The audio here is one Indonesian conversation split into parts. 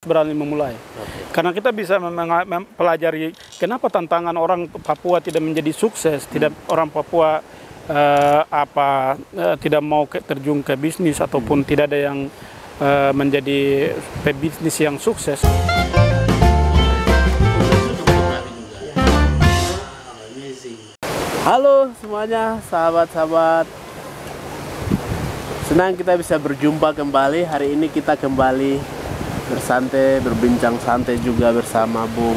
berani memulai. Karena kita bisa mempelajari kenapa tantangan orang Papua tidak menjadi sukses, tidak orang Papua tidak mau terjun ke bisnis ataupun tidak ada yang menjadi pebisnis yang sukses. Halo semuanya, sahabat-sahabat. Senang kita bisa berjumpa kembali. Hari ini kita kembali bersantai, berbincang santai juga bersama Bung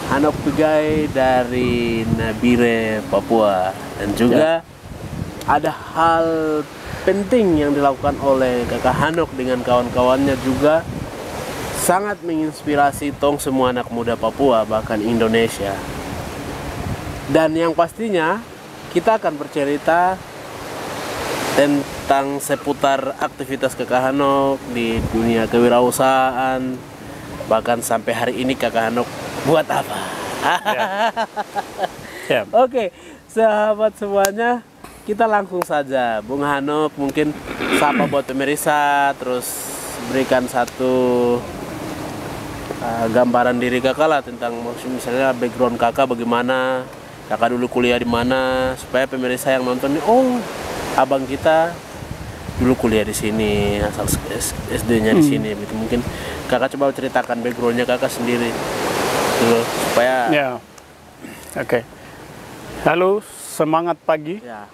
Hanok Pigai dari Nabire, Papua. Dan juga ada hal penting yang dilakukan oleh Kakak Hanok dengan kawan-kawannya juga sangat menginspirasi tong semua anak muda Papua, bahkan Indonesia. Dan yang pastinya kita akan bercerita tentang seputar aktivitas Kakak Hanok di dunia kewirausahaan. Bahkan sampai hari ini Kakak Hanok buat apa? Oke, sahabat semuanya, kita langsung saja. Bung Hanok mungkin sapa buat pemirsa, terus berikan satu gambaran diri Kakak lah tentang misalnya background Kakak bagaimana, Kakak dulu kuliah di mana, supaya pemirsa yang nonton nih, oh abang kita dulu kuliah di sini, asal SD-nya di sini, gitu. Mungkin Kakak coba ceritakan backgroundnya Kakak sendiri dulu supaya. Ya, oke. Halo, semangat pagi. Ya.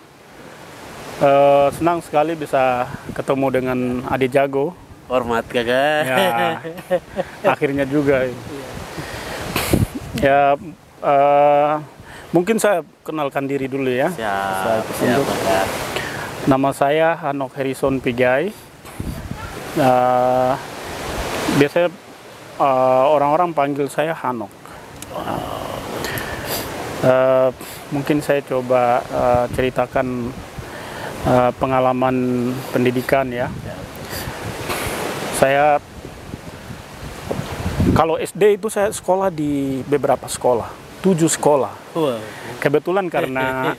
Senang sekali bisa ketemu dengan Adi Jago. Hormat Kakak. Ya, akhirnya juga. Ya. Mungkin saya kenalkan diri dulu ya. Siap. Nama saya Hanok Harrison Pigai. Biasanya orang-orang panggil saya Hanok. Mungkin saya coba ceritakan pengalaman pendidikan ya. Saya kalau SD itu saya sekolah di beberapa sekolah. 7 sekolah. Kebetulan karena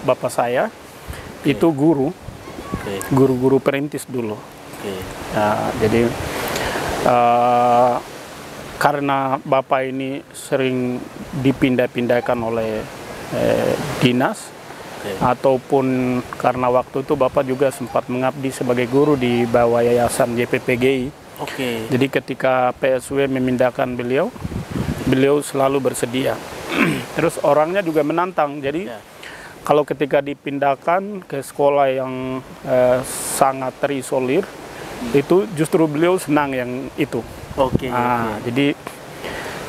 bapak saya itu guru perintis dulu. Jadi karena bapak ini sering dipindah-pindahkan oleh dinas, ataupun karena waktu itu bapak juga sempat mengabdi sebagai guru di bawah yayasan YPPGI. Jadi ketika PSW memindahkan beliau selalu bersedia. Terus orangnya juga menantang. Jadi kalau ketika dipindahkan ke sekolah yang sangat terisolir, itu justru beliau senang yang itu. Jadi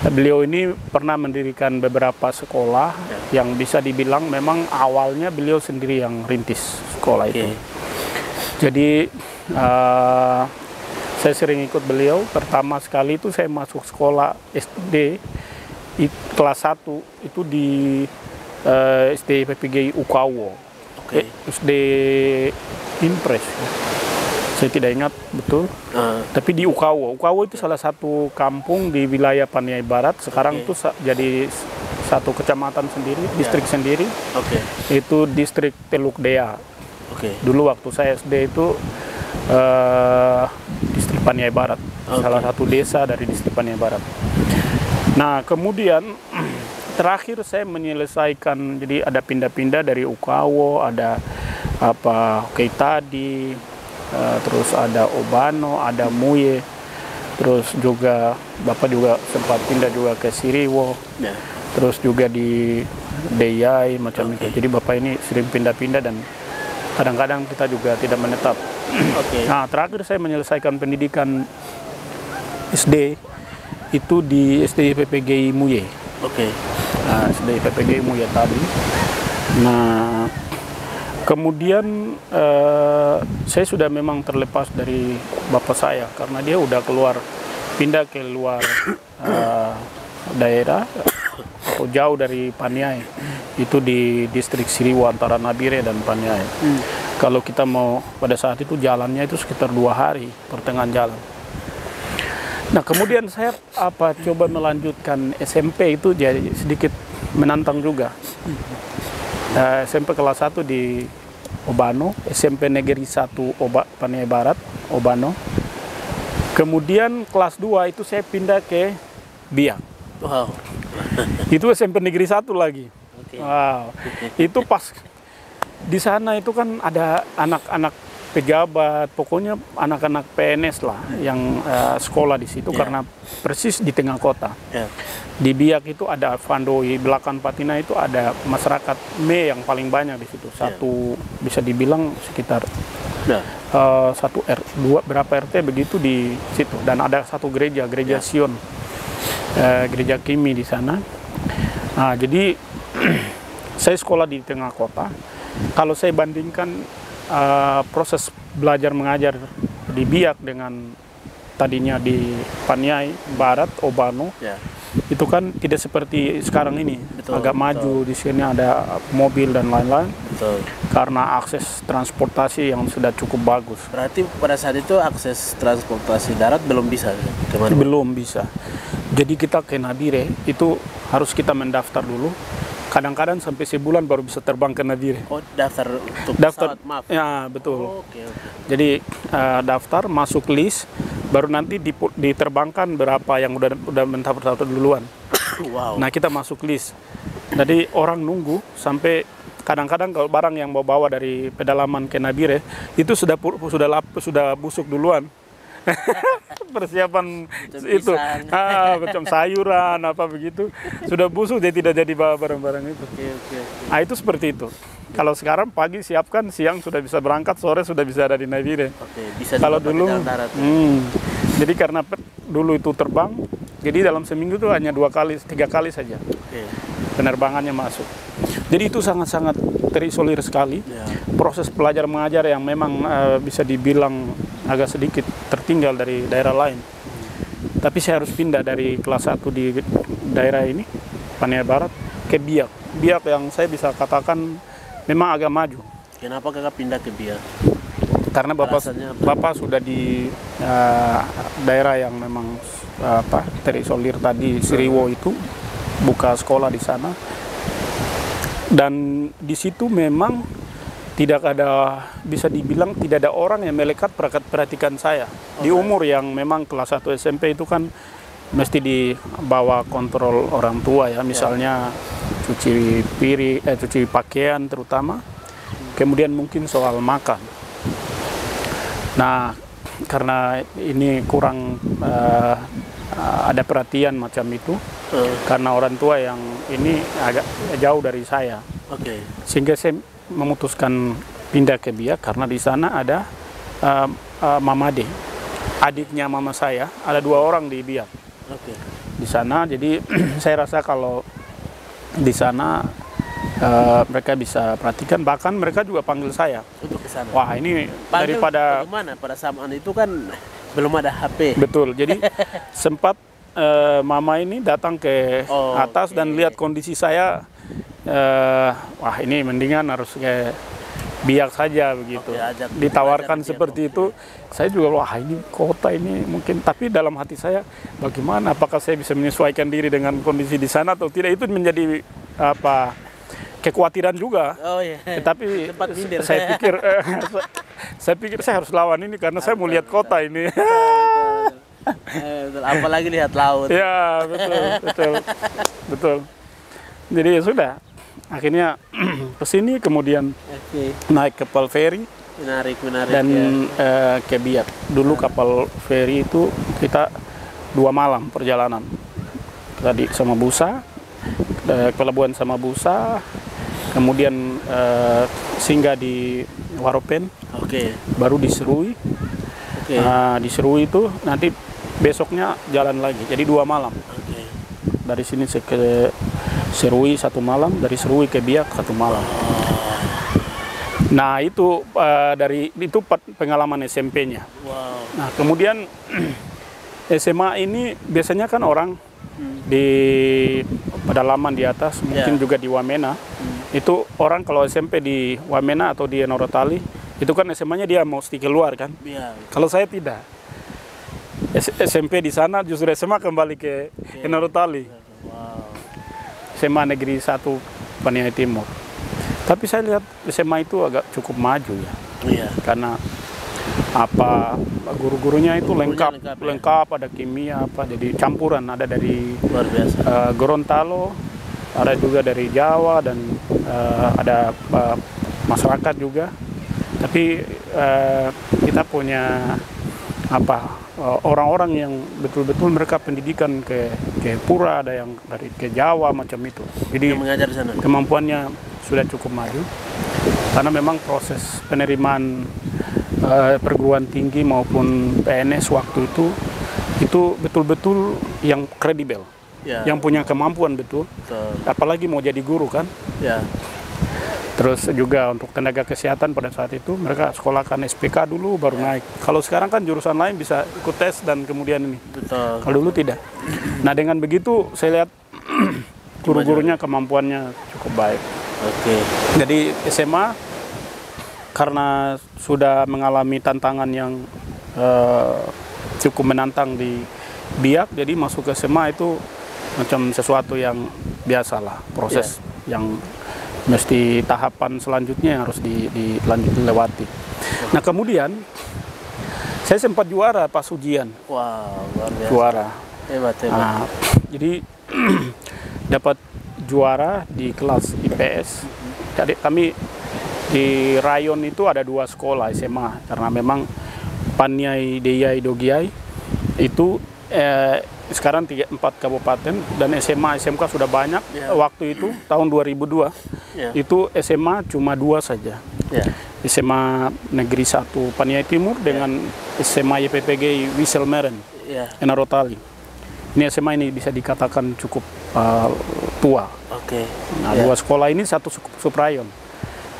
beliau ini pernah mendirikan beberapa sekolah yang bisa dibilang memang awalnya beliau sendiri yang rintis sekolah itu. Jadi saya sering ikut beliau. Pertama sekali itu saya masuk sekolah SD kelas 1 itu di SD PPGI Ukawo. SD Impres. Saya tidak ingat betul. Tapi di Ukawo. Ukawo itu salah satu kampung di wilayah Paniai Barat. Sekarang itu jadi satu kecamatan sendiri, distrik sendiri. Itu distrik Teluk Dea. Dulu waktu saya SD itu distrik Paniai Barat, salah satu desa dari distrik Paniai Barat. Nah, kemudian terakhir saya menyelesaikan, jadi ada pindah-pindah dari Ukawo, ada Keitadi, terus ada Obano, ada Muye, terus juga bapak juga sempat pindah juga ke Siriwo, terus juga di Deyai macam itu. Jadi bapak ini sering pindah-pindah dan kadang-kadang kita juga tidak menetap. Nah, terakhir saya menyelesaikan pendidikan SD itu di SD PPGI Muye. SD PPGI Muye tadi. Nah, kemudian saya sudah memang terlepas dari bapak saya karena dia udah pindah ke luar daerah atau jauh dari Paniai. Itu di distrik Siriwo antara Nabire dan Paniai. Kalau kita mau pada saat itu jalannya itu sekitar 2 hari pertengahan jalan. Nah, kemudian saya coba melanjutkan SMP itu jadi sedikit menantang juga. SMP kelas 1 di Obano, SMP Negeri 1 Paniai Barat, Obano. Kemudian kelas 2 itu saya pindah ke Biak. Wow. Itu SMP Negeri 1 lagi. Oke. Wow. Itu pas di sana itu kan ada anak-anak pejabat, pokoknya anak-anak PNS lah yang sekolah di situ karena persis di tengah kota. Di Biak itu ada Vandoi, belakang Patina itu ada masyarakat Me yang paling banyak di situ. Satu bisa dibilang sekitar satu dua berapa RT begitu di situ, dan ada satu gereja Sion, gereja Kimi di sana. Nah, jadi saya sekolah di tengah kota. Kalau saya bandingkan proses belajar mengajar di Biak dengan tadinya di Paniai Barat, Obano, itu kan tidak seperti sekarang ini. Agak maju. Di sini ada mobil dan lain-lain. Karena akses transportasi yang sudah cukup bagus. Berarti pada saat itu akses transportasi darat belum bisa kemana? Belum bisa. Jadi kita ke Nabire itu harus kita mendaftar dulu. Kadang-kadang sampai sebulan baru bisa terbang ke Nabire. Oh, daftar untuk pesawat, maaf. Ya, betul. Oke. Jadi daftar, masuk list, baru nanti diterbangkan berapa yang udah mendaftar duluan. Wow. Nah, kita masuk list. Jadi orang nunggu sampai kadang-kadang kalau barang yang bawa dari pedalaman ke Nabire itu sudah busuk duluan. Persiapan itu macam sayuran apa begitu sudah busuk, jadi tidak jadi bawa barang-barang itu. Nah, itu seperti itu. Kalau sekarang pagi siapkan, siang sudah bisa berangkat, sore sudah bisa ada di Nabire. Kalau dulu jadi karena dulu itu terbang, jadi dalam seminggu itu hanya 2 kali 3 kali saja penerbangannya masuk. Jadi itu sangat-sangat terisolir sekali. Proses belajar mengajar yang memang bisa dibilang agak sedikit tertinggal dari daerah lain. Tapi saya harus pindah dari kelas 1 di daerah ini, Paniai Barat, ke Biak. Biak yang saya bisa katakan memang agak maju. Kenapa kakak pindah ke Biak? Karena bapak sudah di daerah yang memang terisolir tadi, Siriwo itu, buka sekolah di sana. Dan di situ memang tidak ada, bisa dibilang tidak ada orang yang melekat perhatikan saya. Di umur yang memang kelas 1 SMP itu kan mesti dibawa kontrol orang tua ya, misalnya cuci piring, cuci pakaian terutama, kemudian mungkin soal makan. Nah, karena ini kurang ada perhatian macam itu, karena orang tua yang ini agak jauh dari saya, sehingga saya memutuskan pindah ke Biak karena di sana ada Mama De, adiknya mama saya, ada 2 orang di Biak. Di sana, jadi saya rasa kalau di sana mereka bisa perhatikan, bahkan mereka juga panggil saya untuk ke sana. Wah, ini daripada bagaimana pada zaman itu kan belum ada HP. Betul, jadi sempat mama ini datang ke atas dan lihat kondisi saya. Wah, ini mendingan harus ke Biak saja begitu. Ditawarkan seperti itu, saya juga wah ini kota ini mungkin, tapi dalam hati saya bagaimana, apakah saya bisa menyesuaikan diri dengan kondisi di sana atau tidak, itu menjadi kekhawatiran juga. Tetapi saya pikir saya harus lawan ini karena saya mau lihat kota ini. Apalagi lihat laut. Ya, betul. Jadi ya sudah, akhirnya kesini, kemudian naik kapal feri, menarik dan ke Biak. Dulu kapal feri itu kita 2 malam perjalanan. Tadi sama Busa, pelabuhan sama Busa, kemudian singgah di Waropen, baru di Serui. Nah, di Serui itu nanti besoknya jalan lagi, jadi 2 malam. Dari sini ke Serui 1 malam, dari Serui ke Biak 1 malam. Nah, itu itu pengalaman SMP-nya. Nah, kemudian SMA ini biasanya kan orang di pedalaman di atas, mungkin juga di Wamena. Itu orang kalau SMP di Wamena atau di Norotali, itu kan SMA-nya dia mesti keluar kan. Kalau saya tidak. SMP di sana, justru SMA kembali ke Norotali. SMA Negeri 1 Paniai Timur. Tapi saya lihat SMA itu agak cukup maju ya. Karena apa guru-gurunya itu Gurunya lengkap, lengkap, ya? ada kimia apa, jadi campuran, ada dari Luar biasa. Gorontalo, ada juga dari Jawa, dan ada masyarakat juga. Tapi kita punya orang-orang yang betul-betul mereka pendidikan ke Pura, ada yang dari ke Jawa macam itu. Jadi Yang mengajar di sana. kemampuannya sudah cukup maju, karena memang proses penerimaan perguruan tinggi maupun PNS waktu itu betul-betul yang kredibel, Ya. yang punya kemampuan betul, Betul. apalagi mau jadi guru kan. Ya. Terus juga untuk tenaga kesehatan pada saat itu mereka sekolahkan SPK dulu baru naik. Kalau sekarang kan jurusan lain bisa ikut tes dan kemudian ini. Betul. Kalau dulu tidak. Nah, dengan begitu saya lihat guru-gurunya kemampuannya cukup baik. Oke. Jadi SMA karena sudah mengalami tantangan yang cukup menantang di Biak, jadi masuk ke SMA itu macam sesuatu yang biasalah, proses yang mesti tahapan selanjutnya yang harus dilewati. Nah, kemudian saya sempat juara pas ujian. Wow, luar biasa. Juara. Hebat. Nah, jadi dapat juara di kelas IPS. Jadi kami di rayon itu ada 2 sekolah SMA, karena memang Paniai, Deyai, Dogiai itu sekarang 4 kabupaten, dan SMA SMK sudah banyak. Ya. Waktu itu tahun 2002 Ya. itu SMA cuma 2 saja. Ya. SMA Negeri 1 Paniai Timur dengan SMA YPPG Wisselmeren Ya. Enarotali. Ini SMA ini bisa dikatakan cukup tua. Oke. Nah, Ya. 2 sekolah ini satu subrayon.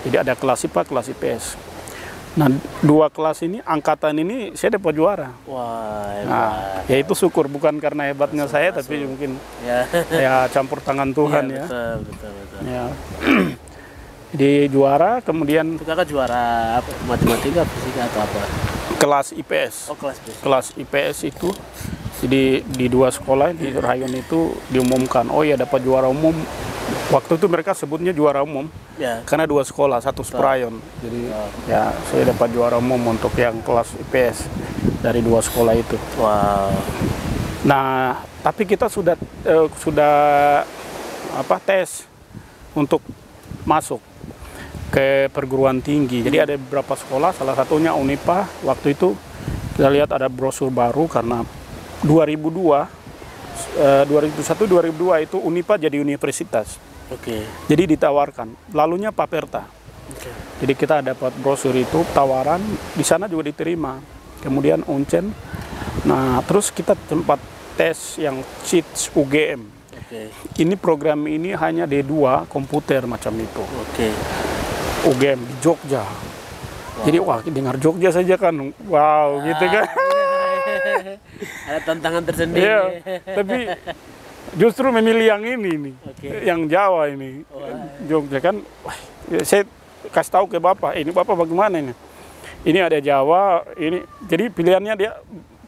Jadi ada kelas IPA, kelas IPS. Nah, 2 kelas ini, angkatan ini saya dapat juara. Wah, Nah, hebat. ya itu syukur, bukan karena hebatnya saya, tapi mungkin Ya. ya campur tangan Tuhan ya. Betul. Ya. Di juara, kemudian Itu kakak juara apa? Matematika, fisika atau apa? kelas IPS. Oh, kelas fisika. Kelas IPS itu, jadi di 2 sekolah di rayon itu diumumkan, oh ya dapat juara umum. Waktu itu mereka sebutnya juara umum Ya. karena 2 sekolah, satu sprayon. Jadi ya saya dapat juara umum untuk yang kelas IPS dari 2 sekolah itu. Wow. Nah, tapi kita sudah tes untuk masuk ke perguruan tinggi. Jadi ada beberapa sekolah, salah satunya Unipa. Waktu itu kita lihat ada brosur baru karena 2001 2002 itu Unipa jadi universitas. Oke. Jadi ditawarkan. Lalunya Paperta. Oke. Jadi kita dapat brosur itu tawaran, di sana juga diterima. Kemudian Uncen. Nah, terus kita sempat tes yang CITS UGM. Oke. Ini program ini hanya D2 komputer macam itu. Oke. UGM di Jogja. Jadi wah, dengar Jogja saja kan, wow gitu kan. Ada tantangan tersendiri. Iya, tapi justru memilih yang ini nih, Oke. yang Jawa ini, Jogja kan. Wah, ya saya kasih tahu ke Bapak, ini Bapak bagaimana ini? Ini ada Jawa, ini jadi pilihannya dia.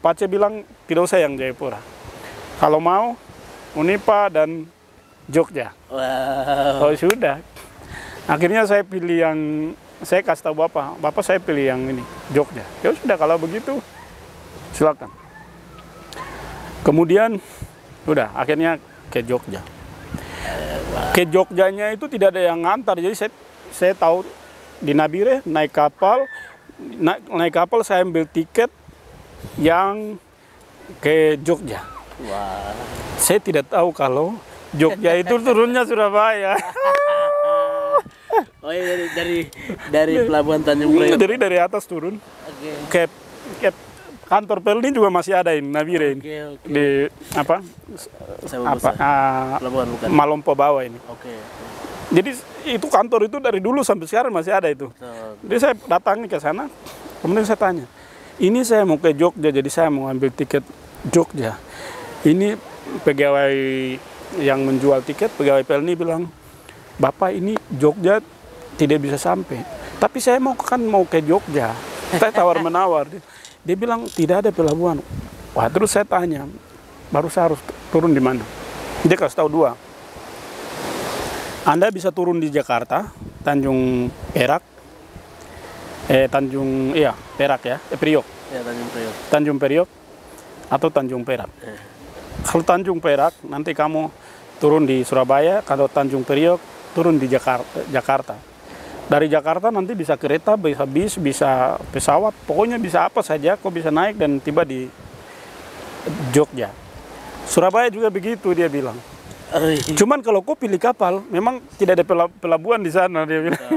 Pace bilang tidak usah yang Jayapura. Kalau mau Unipa dan Jogja. Wow. Oh sudah. Akhirnya saya pilih yang, saya kasih tahu Bapak saya pilih yang ini, Jogja. Ya sudah, kalau begitu silakan. Kemudian udah akhirnya ke Jogja. Ke Jogjanya itu tidak ada yang ngantar, jadi saya tahu di Nabire naik kapal saya ambil tiket yang ke Jogja. Wah. Saya tidak tahu kalau Jogja itu turunnya Surabaya. Oh iya, dari pelabuhan Tanjung Priok. Dari atas turun. Oke. Ke kantor Pelni juga masih ada ini Nabire ini. Oke. Di apa? Pelabuhan bukan. Malompo bawah ini. Oke. Jadi itu kantor itu dari dulu sampai sekarang masih ada itu. Jadi saya datangi ke sana, kemudian saya tanya, ini saya mau ke Jogja, jadi saya mau ambil tiket Jogja. Ini pegawai yang menjual tiket, pegawai Pelni bilang, Bapak ini Jogja tidak bisa sampai. Tapi saya mau ke Jogja. Saya tawar-menawar. Dia bilang tidak ada pelabuhan. Wah, terus saya tanya, baru saya harus turun di mana? Dia kasih tahu 2. Anda bisa turun di Jakarta, Tanjung Perak, Tanjung, iya, Perak ya, Priok. Ya, Tanjung Priok. Tanjung Priok atau Tanjung Perak. Kalau Tanjung Perak, nanti kamu turun di Surabaya. Kalau Tanjung Priok, turun di Jakarta. Dari Jakarta nanti bisa kereta, bisa bis, bisa pesawat. Pokoknya bisa apa saja, kau bisa naik dan tiba di Jogja. Surabaya juga begitu, dia bilang. Cuman kalau kau pilih kapal, memang tidak ada pelabuhan di sana, dia bilang.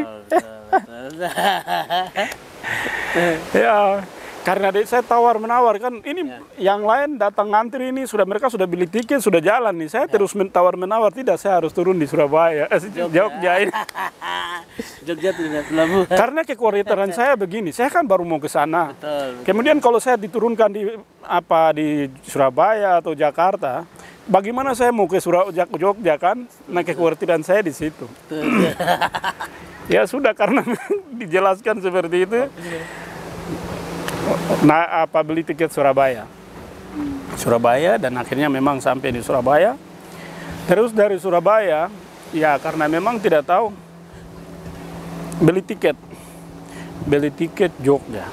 Ya, karena saya tawar-menawar kan, ini yang lain datang ngantri ini, mereka sudah beli tiket, sudah jalan nih. Saya terus tawar-menawar, tidak, saya harus turun di Surabaya, Jogja ini. Jogja tidak pelabuhan. Karena kekhawatiran saya begini, saya kan baru mau ke sana. Kemudian kalau saya diturunkan di Surabaya atau Jakarta, bagaimana saya mau ke Jogja kan? Nah, kekhawatiran saya di situ. Ya sudah, karena dijelaskan seperti itu. Nah, beli tiket Surabaya, dan akhirnya memang sampai di Surabaya. Terus dari Surabaya, ya karena memang tidak tahu, beli tiket Jogja.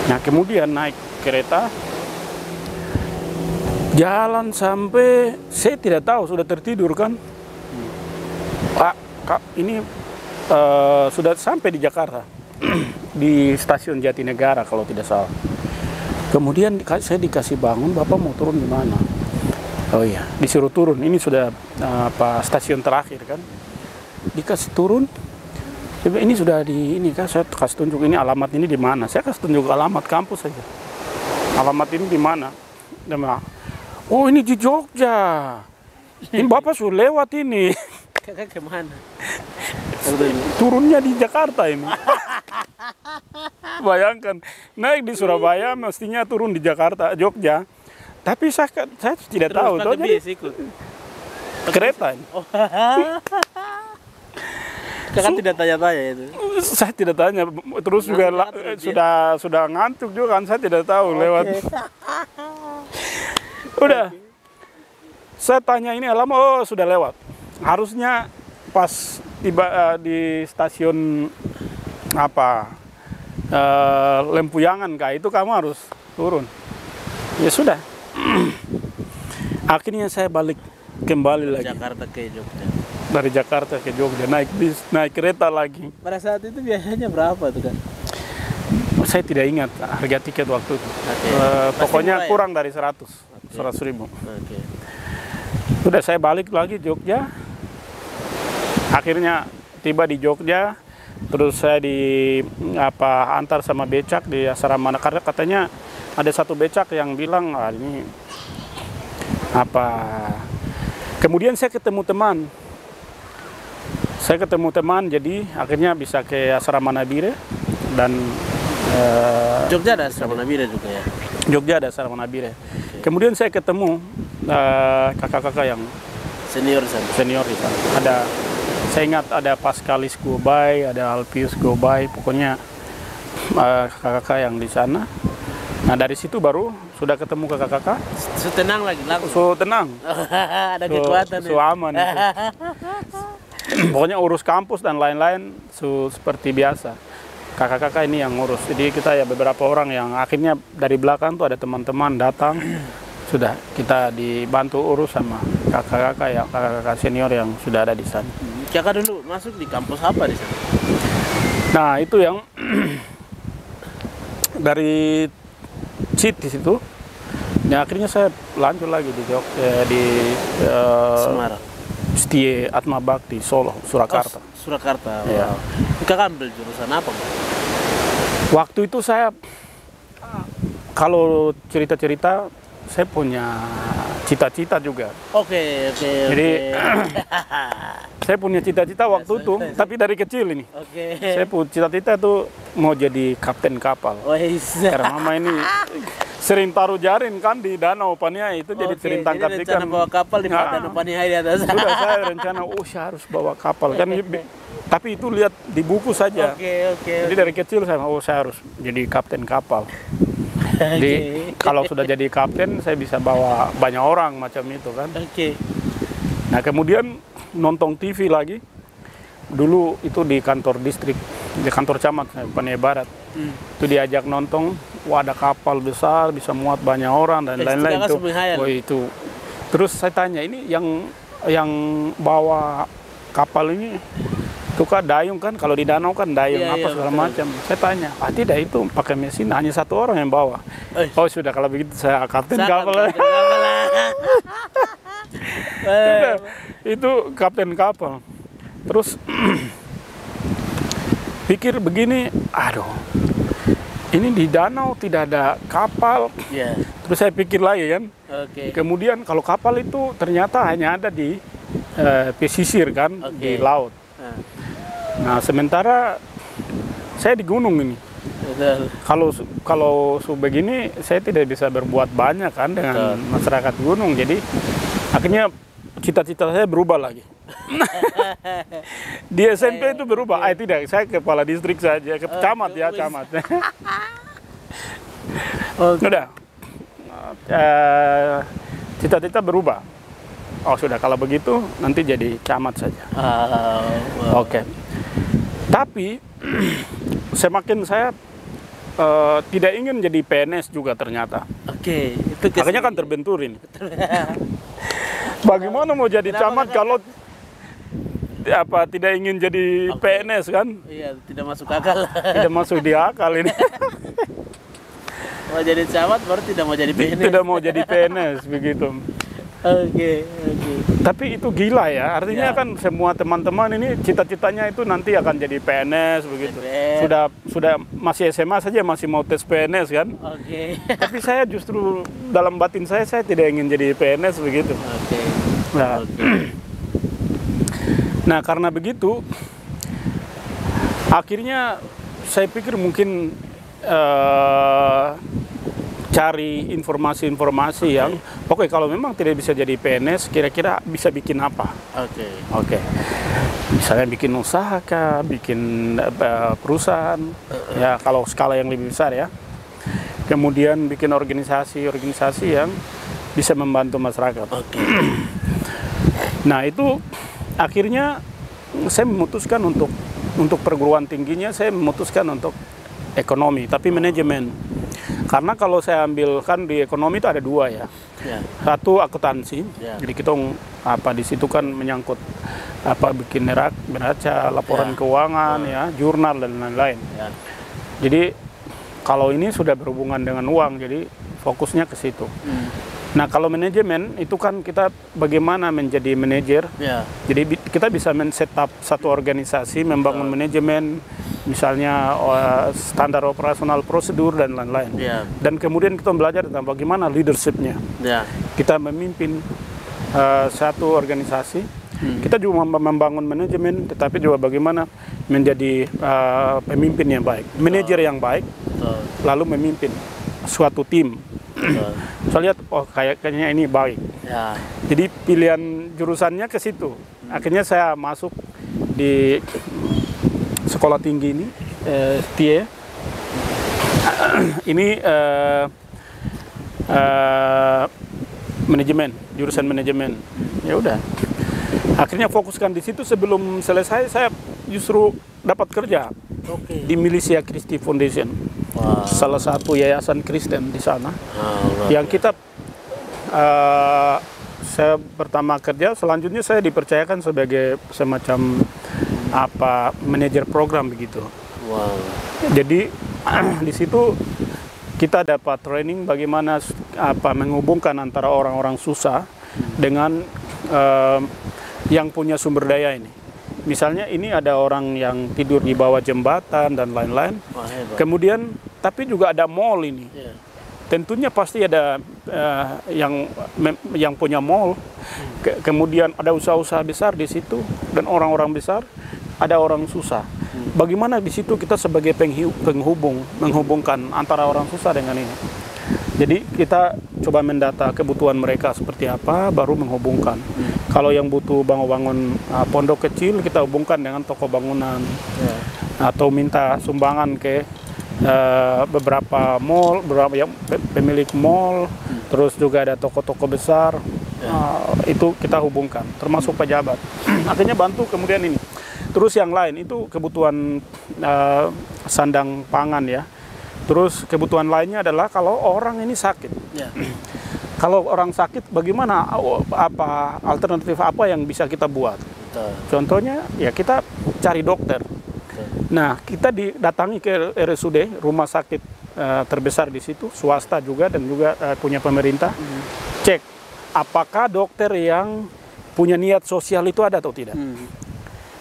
Nah, kemudian naik kereta, jalan sampai, saya tidak tahu, sudah tertidur kan. Pak, ini sudah sampai di Jakarta. Di stasiun Jatinegara kalau tidak salah. Kemudian saya dikasih bangun, Bapak mau turun di mana? Oh iya, disuruh turun. Ini sudah stasiun terakhir kan. Dikasih turun. Ini sudah ini kan, saya kasih tunjuk ini alamat ini di mana. Saya kasih tunjuk alamat kampus saja. Alamat ini di mana? Oh, ini di Jogja. Ini Bapak sudah lewat ini. Kakak kemana? Turunnya di Jakarta ini. Bayangkan, naik di Surabaya, mestinya turun di Jakarta, Jogja. Tapi saya tidak tahu. Jadi kereta ini. Kakak tidak tanya-tanya itu? Saya tidak tanya. Terus juga sudah ngantuk juga kan, saya tidak tahu lewat. Udah. Saya tanya ini alamat, oh sudah lewat. Harusnya pas tiba di stasiun Lempuyangan itu kamu harus turun. Ya sudah. Akhirnya saya kembali lagi. Jakarta ke Jogja. Dari Jakarta ke Jogja, naik bis, naik kereta lagi. Pada saat itu biasanya berapa tuh kan? Saya tidak ingat harga tiket waktu itu. Pokoknya kurang dari 100 ribu. Sudah saya balik lagi Jogja. Akhirnya tiba di Jogja, terus saya antar sama becak di asrama, karena katanya ada satu becak yang bilang ini kemudian saya ketemu teman, jadi akhirnya bisa ke asrama Nabire dan Jogja ada asrama Nabire juga ya. Jogja ada asrama Nabire. Kemudian saya ketemu kakak-kakak yang senior di sana. Saya ingat ada Pascalis Gobay, ada Alpius Gobay, pokoknya kakak-kakak yang di sana. Nah, dari situ baru sudah ketemu kakak-kakak. Tenang lagi langsung. So tenang. Ada kekuatan. So aman itu. Pokoknya urus kampus dan lain-lain seperti biasa. Kakak-kakak ini yang ngurus. Jadi kita ya beberapa orang yang akhirnya dari belakang tuh ada teman-teman datang. Sudah kita dibantu urus sama kakak-kakak senior yang sudah ada di sana. Kakak dulu masuk di kampus apa di sana? Nah, itu yang dari CIT di situ. Nah, akhirnya saya lanjut lagi di Semarang. Setie Atma Bakti Solo, Surakarta. Surakarta. Wow. Ya. Kakak ambil jurusan apa? Waktu itu saya kalau cerita-cerita saya punya cita-cita juga. Oke. Jadi saya punya cita-cita waktu itu, tapi dari kecil ini. Saya punya cita-cita itu mau jadi kapten kapal. Karena mama ini sering taruh jaring kan di Danau Paniai itu, jadi sering tangkap ikan. Bawa kapal di Danau Paniai di atas. Sudah saya rencana, saya harus bawa kapal kan. Tapi itu lihat di buku saja. Jadi dari kecil saya harus jadi kapten kapal. Jadi kalau sudah jadi kapten saya bisa bawa banyak orang macam itu kan. Nah, kemudian nonton TV lagi. Dulu itu di kantor distrik di kantor camat Panai Barat. Itu diajak nonton, wah ada kapal besar bisa muat banyak orang dan lain-lain itu. Oh itu. Terus saya tanya, ini yang bawa kapal ini itu kan dayung kan, kalau di danau kan dayung segala macam. Saya tanya, tidak, itu pakai mesin, hanya satu orang yang bawa. Oh sudah, kalau begitu saya kapten kapal. Itu kapten kapal. Terus pikir begini, aduh, ini di danau tidak ada kapal. Terus saya pikir lagi kan. Kemudian kalau kapal itu ternyata hanya ada di pesisir kan, di laut. Nah sementara saya di gunung ini. Kalau begini saya tidak bisa berbuat banyak kan dengan masyarakat gunung. Jadi akhirnya cita-cita saya berubah lagi. Di SMP itu berubah. Tidak, saya kepala distrik saja, ke camat ya, camat. Sudah. Cita-cita berubah. Oh sudah, kalau begitu nanti jadi camat saja. Oke. Tapi semakin saya tidak ingin jadi PNS juga ternyata. Itu akhirnya kan terbentur ini. Bagaimana mau jadi camat kalau tidak ingin jadi PNS kan? Iya, tidak masuk akal. Tidak masuk di akal ini. Mau jadi camat baru tidak mau jadi PNS. Tidak mau jadi PNS begitu. Tapi itu gila ya, artinya kan semua teman-teman ini cita-citanya itu nanti akan jadi PNS begitu. Sudah masih SMA saja masih mau tes PNS kan. Tapi saya justru dalam batin saya tidak ingin jadi PNS begitu. Nah karena begitu, akhirnya saya pikir mungkin cari informasi-informasi yang oke, kalau memang tidak bisa jadi PNS, kira-kira bisa bikin apa? Misalnya bikin usaha kah, bikin perusahaan, ya kalau skala yang lebih besar ya. Kemudian bikin organisasi yang bisa membantu masyarakat. Nah itu akhirnya saya memutuskan untuk perguruan tingginya, saya memutuskan untuk ekonomi, tapi manajemen. Karena kalau saya ambilkan di ekonomi itu ada dua ya. Satu akuntansi, jadi kita di situ kan menyangkut bikin neraca, laporan keuangan, ya, jurnal dan lain-lain. Jadi kalau ini sudah berhubungan dengan uang, jadi fokusnya ke situ. Nah kalau manajemen itu kan kita bagaimana menjadi manajer. Jadi kita bisa men-setup satu organisasi, membangun manajemen, misalnya standar operasional, prosedur dan lain-lain. Dan kemudian kita belajar tentang bagaimana leadership-nya. Kita memimpin satu organisasi. Kita juga membangun manajemen, tetapi juga bagaimana menjadi pemimpin yang baik, manajer yang baik, lalu memimpin suatu tim. Saya lihat, kayaknya ini baik. Jadi pilihan jurusannya ke situ. Akhirnya saya masuk di sekolah tinggi ini, TIE. Ini manajemen, jurusan manajemen. Ya udah. Akhirnya fokuskan di situ. Sebelum selesai saya justru dapat kerja di Militia Christi Foundation. Salah satu yayasan Kristen di sana. Yang kita saya pertama kerja, selanjutnya saya dipercayakan sebagai semacam manajer program begitu. Jadi di situ kita dapat training bagaimana menghubungkan antara orang-orang susah dengan yang punya sumber daya ini. Misalnya ini ada orang yang tidur di bawah jembatan dan lain-lain. Kemudian tapi juga ada mall ini. Tentunya pasti ada yang punya mall. Kemudian ada usaha-usaha besar di situ dan orang-orang besar, ada orang susah. Bagaimana di situ kita sebagai penghubung menghubungkan antara orang susah dengan ini. Jadi kita coba mendata kebutuhan mereka seperti apa, baru menghubungkan. Kalau yang butuh bangun pondok kecil, kita hubungkan dengan toko bangunan. Atau minta sumbangan ke beberapa mall, beberapa pemilik mall, terus juga ada toko-toko besar. Itu kita hubungkan, termasuk pejabat. Akhirnya bantu kemudian ini. Terus yang lain itu kebutuhan sandang pangan ya. Terus kebutuhan lainnya adalah kalau orang ini sakit. Ya. Kalau orang sakit, bagaimana apa alternatif apa yang bisa kita buat? Betul. Contohnya ya kita cari dokter. Betul. Nah, kita didatangi ke RSUD, rumah sakit terbesar di situ, swasta juga dan juga punya pemerintah. Cek apakah dokter yang punya niat sosial itu ada atau tidak.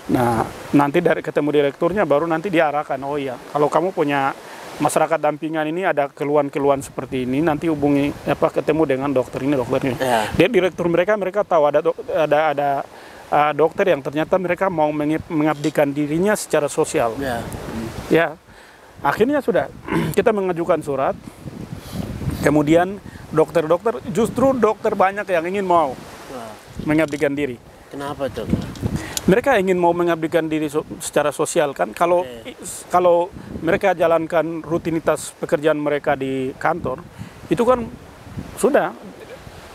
Nah, nanti dari ketemu direkturnya baru nanti diarahkan, oh iya, kalau kamu punya masyarakat dampingan ini ada keluhan-keluhan seperti ini, nanti hubungi ketemu dengan dokter ini, dokter ini. Ya. Dia direktur mereka tahu ada dokter yang ternyata mereka mau mengabdikan dirinya secara sosial. Ya. Ya, akhirnya sudah kita mengajukan surat. Kemudian dokter-dokter, justru dokter banyak yang ingin mau mengabdikan diri. Kenapa tuh? Mereka ingin mau mengabdikan diri secara sosial kan. Kalau mereka jalankan rutinitas pekerjaan mereka di kantor, itu kan sudah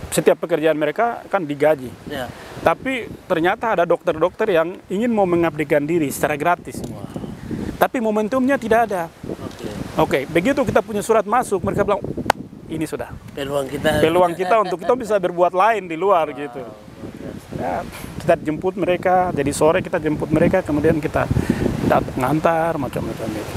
setiap pekerjaan mereka kan digaji. Ya. Tapi ternyata ada dokter-dokter yang ingin mau mengabdikan diri secara gratis. Tapi momentumnya tidak ada. Oke, begitu kita punya surat masuk, mereka bilang ini sudah peluang kita untuk kita bisa berbuat lain di luar gitu. Ya, kita jemput mereka, jadi sore kita jemput mereka, kemudian kita ngantar macam-macam itu.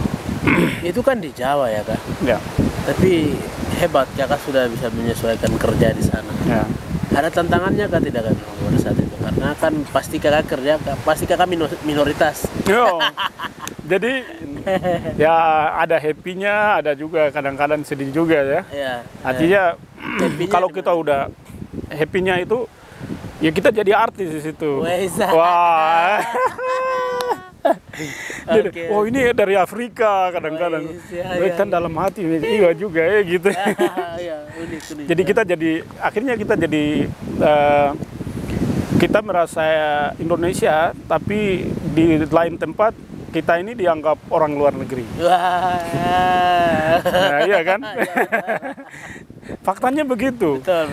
Itu kan di Jawa ya Kak? Ya. Tapi hebat Kakak sudah bisa menyesuaikan kerja di sana. Ya. Ada tantangannya Kak tidak kan pada saat itu? Karena kan pasti Kakak kerja, pasti Kakak minoritas. Yo. Jadi ya ada happy-nya, ada juga kadang-kadang sedih juga ya. Ya. Artinya kalau Happy-nya kita udah happy-nya itu ya kita jadi artis di situ. Wah. Okay. Oh ini dari Afrika kadang-kadang. Kan dalam hati iya juga ya gitu. Unik. Jadi kita akhirnya kita jadi kita merasa Indonesia, tapi di lain tempat kita ini dianggap orang luar negeri. Nah, iya kan? Faktanya begitu. Betul.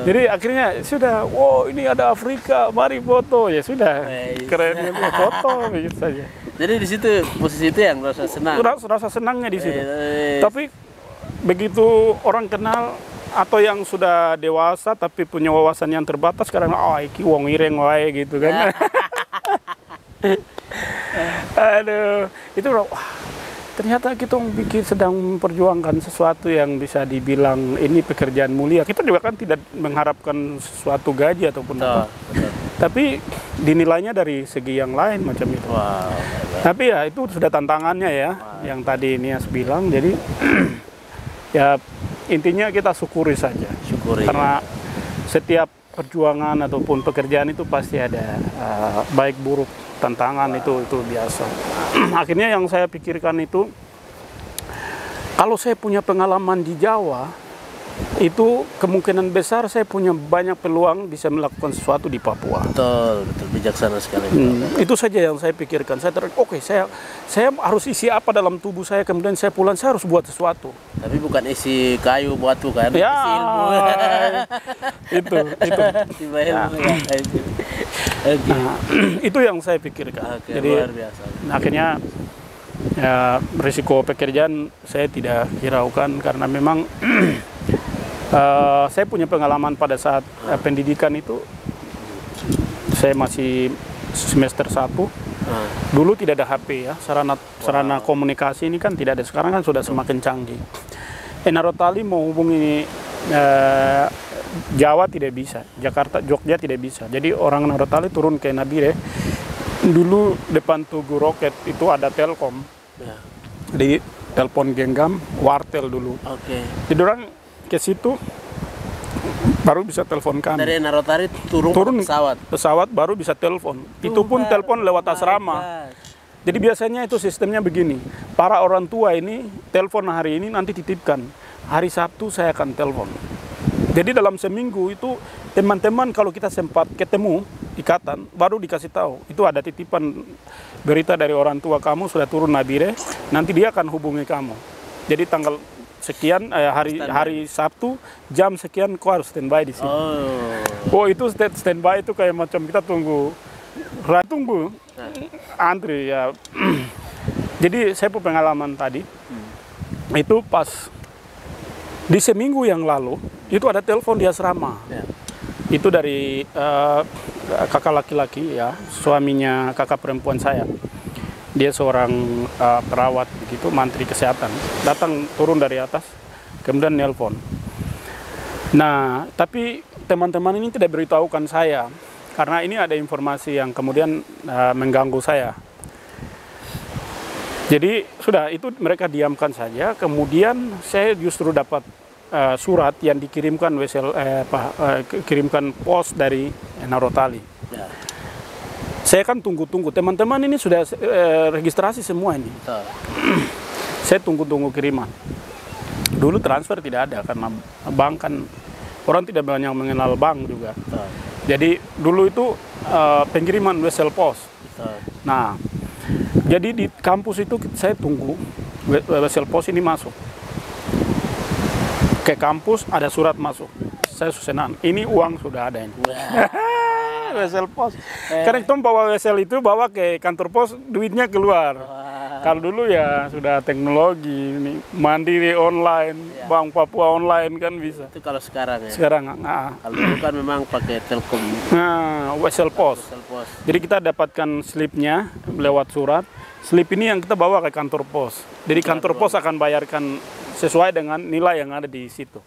Jadi akhirnya sudah, wow ini ada Afrika, mari foto. Ya sudah, keren foto begitu saja. Jadi di situ posisi itu yang rasa senang. Rasa senangnya di situ. Tapi begitu orang kenal atau yang sudah dewasa tapi punya wawasan yang terbatas, kadang iki wong ireng wae gitu kan. Aduh, itu ternyata kita sedang memperjuangkan sesuatu yang bisa dibilang ini pekerjaan mulia. Kita juga kan tidak mengharapkan sesuatu gaji ataupun apa. Tapi dinilainya dari segi yang lain macam itu. Tapi ya itu sudah tantangannya ya, yang tadi Nias bilang. Jadi ya intinya kita syukuri saja. Karena setiap perjuangan ataupun pekerjaan itu pasti ada baik buruk, tantangan itu biasa. Akhirnya yang saya pikirkan itu, kalau saya punya pengalaman di Jawa, itu kemungkinan besar saya punya banyak peluang bisa melakukan sesuatu di Papua. Betul, bijaksana sekali. Itu saja yang saya pikirkan. Saya harus isi apa dalam tubuh saya, kemudian saya pulang saya harus buat sesuatu. Tapi bukan isi kayu batu kan? Ya, isi ilmu. itu. Nah, itu yang saya pikirkan. Jadi luar biasa. Akhirnya ya, risiko pekerjaan saya tidak hiraukan karena memang saya punya pengalaman pada saat pendidikan itu. Saya masih semester 1. Dulu tidak ada HP ya, sarana komunikasi ini kan tidak ada. Sekarang kan sudah semakin canggih. Narotali mau hubungi Jawa tidak bisa, Jogja tidak bisa. Jadi orang Narotali turun ke Nabire. Dulu depan Tugu Roket itu ada Telkom. Di telepon genggam, wartel dulu. Jadi orang ke situ baru bisa telepon kami. Dari Narotali turun pesawat baru bisa telepon. Itu pun telepon lewat asrama. Jadi biasanya itu sistemnya begini. Para orang tua ini telepon hari ini nanti titipkan. Hari Sabtu saya akan telepon. Jadi dalam seminggu itu teman-teman kalau kita sempat ketemu ikatan baru dikasih tahu. Itu ada titipan berita dari orang tua kamu sudah turun Nabire. Nanti dia akan hubungi kamu. Jadi tanggal sekian hari Sabtu jam sekian kau harus standby di sini. Oh itu standby itu kayak macam kita tunggu Tunggu, antri ya. Jadi saya punya pengalaman tadi, itu pas di seminggu yang lalu, itu ada telepon di asrama. Ya. Itu dari kakak laki-laki ya, suaminya kakak perempuan saya. Dia seorang perawat begitu, mantri kesehatan. Datang turun dari atas, kemudian nelpon. Nah, tapi teman-teman ini tidak beritahukan saya, karena ini ada informasi yang kemudian mengganggu saya. Jadi sudah itu mereka diamkan saja. Kemudian saya justru dapat surat yang dikirimkan kirimkan pos dari Narotali. Ya. Saya kan tunggu-tunggu. Teman-teman ini sudah registrasi semua ini. Betul. Saya tunggu-tunggu kiriman. Dulu transfer tidak ada karena bank kan orang tidak banyak mengenal bank juga. Betul. Jadi dulu itu pengiriman wesel pos. Betul. Nah, jadi di kampus itu saya tunggu wesel pos ini masuk. Ke kampus ada surat masuk. Saya senang. Ini uang sudah ada ini. Wesel pos. Karena itu bawa wesel itu bawa ke kantor pos, duitnya keluar. Kalau dulu ya sudah teknologi ini, mandiri online, Bank Papua online kan bisa. Itu kalau sekarang ya. Sekarang Kalau dulu kan memang pakai Telkom. nah, wesel pos. Telpos. Jadi kita dapatkan slipnya lewat surat. Slip ini yang kita bawa ke kantor pos. Jadi kantor pos akan bayarkan sesuai dengan nilai yang ada di situ.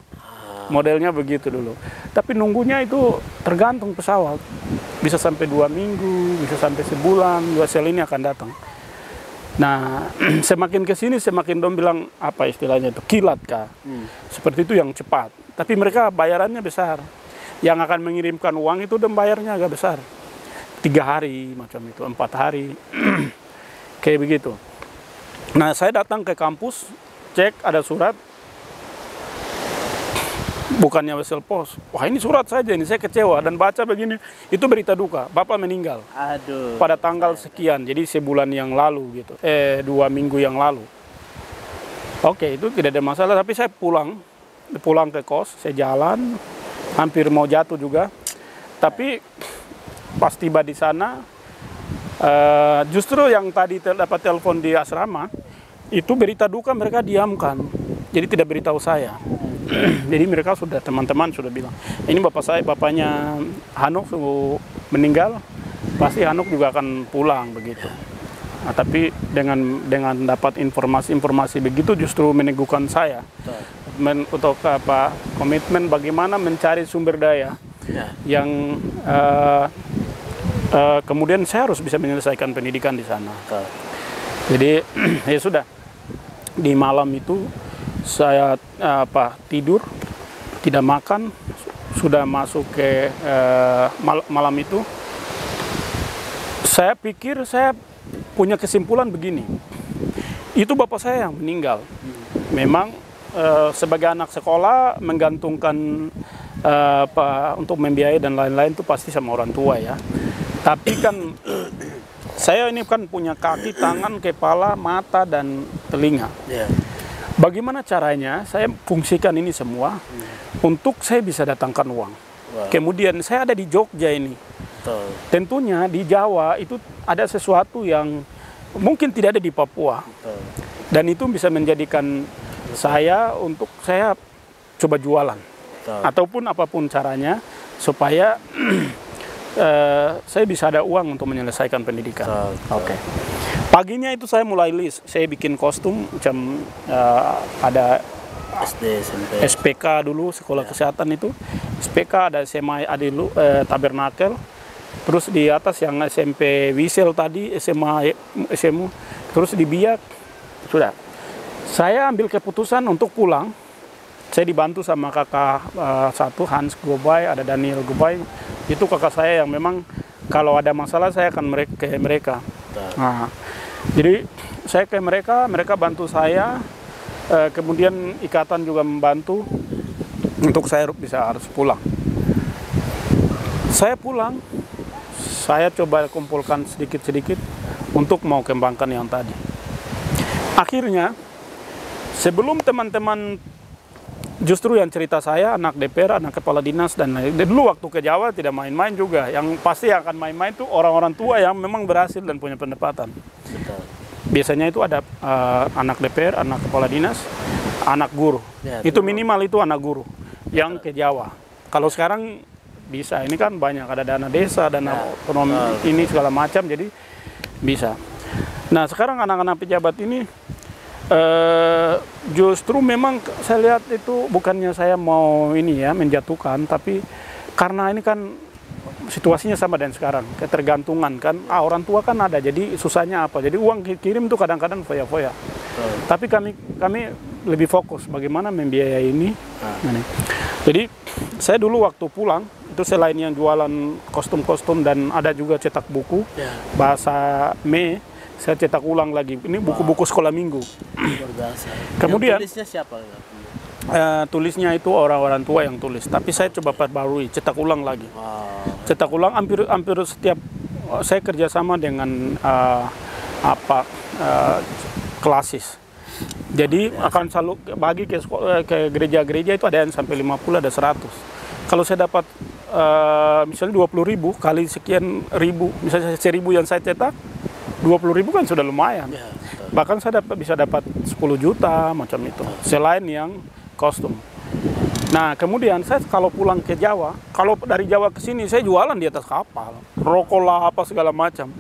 Modelnya begitu dulu. Tapi nunggunya itu tergantung pesawat. Bisa sampai 2 minggu, bisa sampai sebulan, wesel ini akan datang. Nah, semakin ke sini semakin dong bilang apa istilahnya itu, kilat kah. Seperti itu yang cepat. Tapi mereka bayarannya besar. Yang akan mengirimkan uang itu dong bayarnya agak besar. 3 hari macam itu, 4 hari. Kayak begitu. Nah, saya datang ke kampus, cek ada surat. Bukannya wesel pos. Wah, ini surat saja ini, saya kecewa dan baca begini, itu berita duka, bapak meninggal. Aduh. Pada tanggal sekian, jadi sebulan yang lalu gitu. 2 minggu yang lalu. Oke, itu tidak ada masalah, tapi saya pulang ke kos, saya jalan, hampir mau jatuh juga. Tapi pas tiba di sana, justru yang tadi dapat telepon di asrama, itu berita duka mereka diamkan. Jadi tidak beritahu saya. Jadi mereka sudah, teman-teman sudah bilang, ini bapaknya Hanok meninggal, pasti Hanok juga akan pulang begitu. Nah, tapi dengan dapat informasi begitu justru meneguhkan saya untuk komitmen bagaimana mencari sumber daya yang kemudian saya harus bisa menyelesaikan pendidikan di sana. Jadi ya sudah, di malam itu saya tidur, tidak makan, sudah masuk ke malam itu. Saya pikir saya punya kesimpulan begini, itu bapak saya yang meninggal. Memang sebagai anak sekolah menggantungkan untuk membiayai dan lain-lain itu pasti sama orang tua ya. Tapi kan saya ini kan punya kaki, tangan, kepala, mata dan telinga. Bagaimana caranya saya fungsikan ini semua untuk saya bisa datangkan uang. Kemudian saya ada di Jogja ini. Tentunya di Jawa itu ada sesuatu yang mungkin tidak ada di Papua. Dan itu bisa menjadikan saya untuk saya coba jualan. Ataupun apapun caranya supaya saya bisa ada uang untuk menyelesaikan pendidikan. Oke. Paginya itu saya mulai list, saya bikin kostum macam ada SD, SMP. SPK dulu, sekolah kesehatan itu. SPK ada SMA Adilu, Tabernakel. Terus di atas yang SMP Wisel tadi, SMA, SMU. Terus di Biak. Sudah. Saya ambil keputusan untuk pulang. Saya dibantu sama kakak satu, Hans Gobay, ada Daniel Gobay. Itu kakak saya yang memang kalau ada masalah saya akan ke mereka. Nah, jadi saya ke mereka bantu saya, kemudian ikatan juga membantu untuk saya harus pulang. Saya pulang, saya coba kumpulkan sedikit-sedikit untuk mau kembangkan yang tadi. Akhirnya, sebelum teman-teman justru yang cerita saya anak DPR, anak kepala dinas dan dulu waktu ke Jawa tidak main-main juga. Yang pasti akan main-main itu orang-orang tua yang memang berhasil dan punya pendapatan. Betul. Biasanya itu ada anak DPR, anak kepala dinas, anak guru. Ya, itu minimal itu anak guru yang ke Jawa. Kalau sekarang bisa, ini kan banyak ada dana desa, dana ekonomi ini segala macam, jadi bisa. Nah sekarang anak-anak pejabat ini justru memang saya lihat itu bukannya saya mau ini ya menjatuhkan, tapi karena ini kan situasinya sama dengan sekarang, ketergantungan kan, orang tua kan ada, jadi susahnya apa, jadi uang kirim tuh kadang-kadang foya-foya. Tapi kami lebih fokus bagaimana membiayai ini. Jadi saya dulu waktu pulang itu selain yang jualan kostum-kostum dan ada juga cetak buku bahasa Me, saya cetak ulang lagi. Ini buku-buku sekolah minggu. Kemudian tulisnya siapa? tulisnya itu orang-orang tua yang tulis, tapi saya coba perbarui, cetak ulang lagi. Cetak ulang hampir setiap saya kerjasama dengan klasis. Jadi akan selalu bagi ke gereja-gereja itu ada yang sampai 50, ada 100. Kalau saya dapat misalnya 20.000 kali sekian ribu, misalnya 1.000 yang saya cetak, 20.000 kan sudah lumayan. Bahkan saya bisa dapat 10 juta macam itu. Selain yang kostum. Nah kemudian saya kalau pulang ke Jawa, kalau dari Jawa ke sini saya jualan di atas kapal, rokok lah apa segala macam.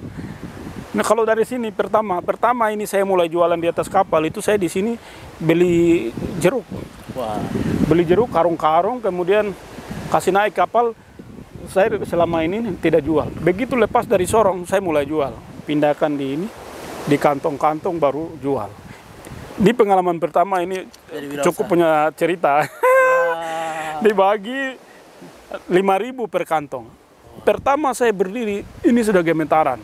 Nah kalau dari sini pertama ini saya mulai jualan di atas kapal itu saya di sini beli jeruk, beli jeruk karung-karung, kemudian kasih naik kapal. Saya selama ini tidak jual. Begitu lepas dari Sorong saya mulai jual, pindahkan di ini, di kantong-kantong baru jual. Di pengalaman pertama ini cukup punya cerita. Dibagi 5.000 per kantong. Pertama saya berdiri, ini sudah gemetaran.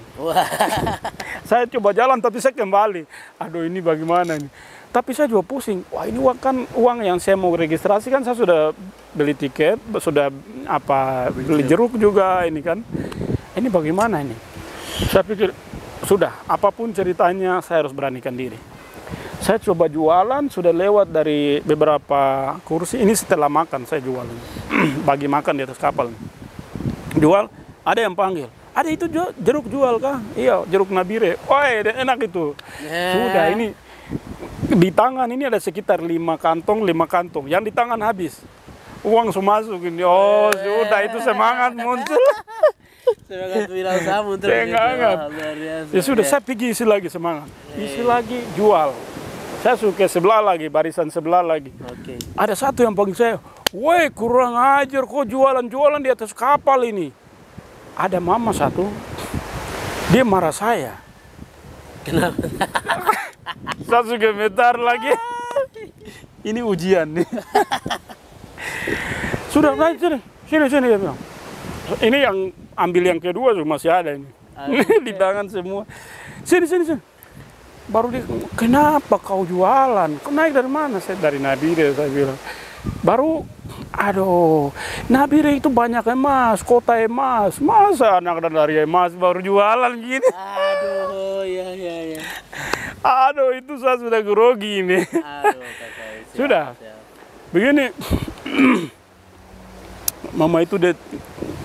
Saya coba jalan tapi saya kembali. Aduh ini bagaimana ini? Tapi saya juga pusing. Wah ini uang yang saya mau registrasi kan saya sudah beli tiket, sudah beli jeruk juga ini kan. Ini bagaimana ini? Saya pikir sudah apapun ceritanya saya harus beranikan diri. Saya coba jualan, sudah lewat dari beberapa kursi. Ini setelah makan saya jualan. Bagi makan di atas kapal. Jual, ada yang panggil. Ada itu jeruk jual kah? Iya, jeruk Nabire. Wah, enak itu. Sudah ini di tangan ini ada sekitar 5 kantong. Yang di tangan habis. Uang semua masuk ini. Oh, sudah itu semangat muncul. Semangat wirausaha muncul. Semangat. Ya sudah, saya pergi isi lagi semangat. Isi lagi jual. Saya suka sebelah lagi, barisan sebelah lagi. Ada satu yang panggil saya, woi kurang ajar kok jualan-jualan di atas kapal ini. Ada mama satu, dia marah saya. Kenapa? Saya suka gemetar lagi. Ini ujian nih. Sudah, sini dia bilang. Ini yang ambil yang kedua masih ada ini. Di tangan semua. Sini. Baru dia, kenapa kau jualan? Kau naik dari mana? Saya dari Nabire, saya bilang. Baru, aduh, Nabire itu banyak emas, kota emas. Masa anak dari emas baru jualan gini? Aduh, ya. Aduh, itu saya sudah grogi ini. Aduh, sudah. Begini, mama itu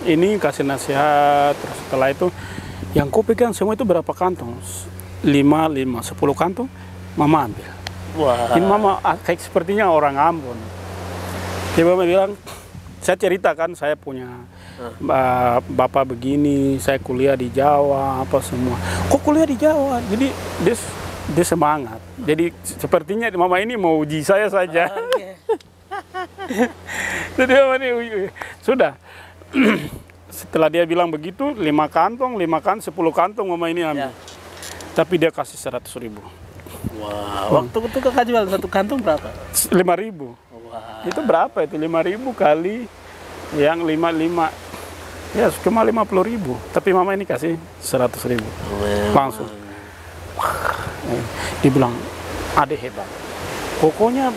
ini kasih nasihat. Terus setelah itu, yang kau pegang semua itu berapa kantong? 5, 10 kantong, mama ambil. Wah. Ini mama kayak sepertinya orang Ambon. Dia mama bilang, saya ceritakan saya punya bapak begini, saya kuliah di Jawa, apa semua. Kok kuliah di Jawa? Jadi dia semangat. Jadi sepertinya mama ini mau uji saya saja. Jadi mama ini sudah. Setelah dia bilang begitu, 5 kantong, 10 kantong mama ini ambil. Tapi dia kasih 100.000. Wow. Waktu itu kakak jual satu kantong berapa? 5.000. Wow. Itu berapa itu? 5.000 kali yang 55. Ya cuma 50.000. Tapi mama ini kasih 100.000. Langsung. Dia bilang, adek hebat. Pokoknya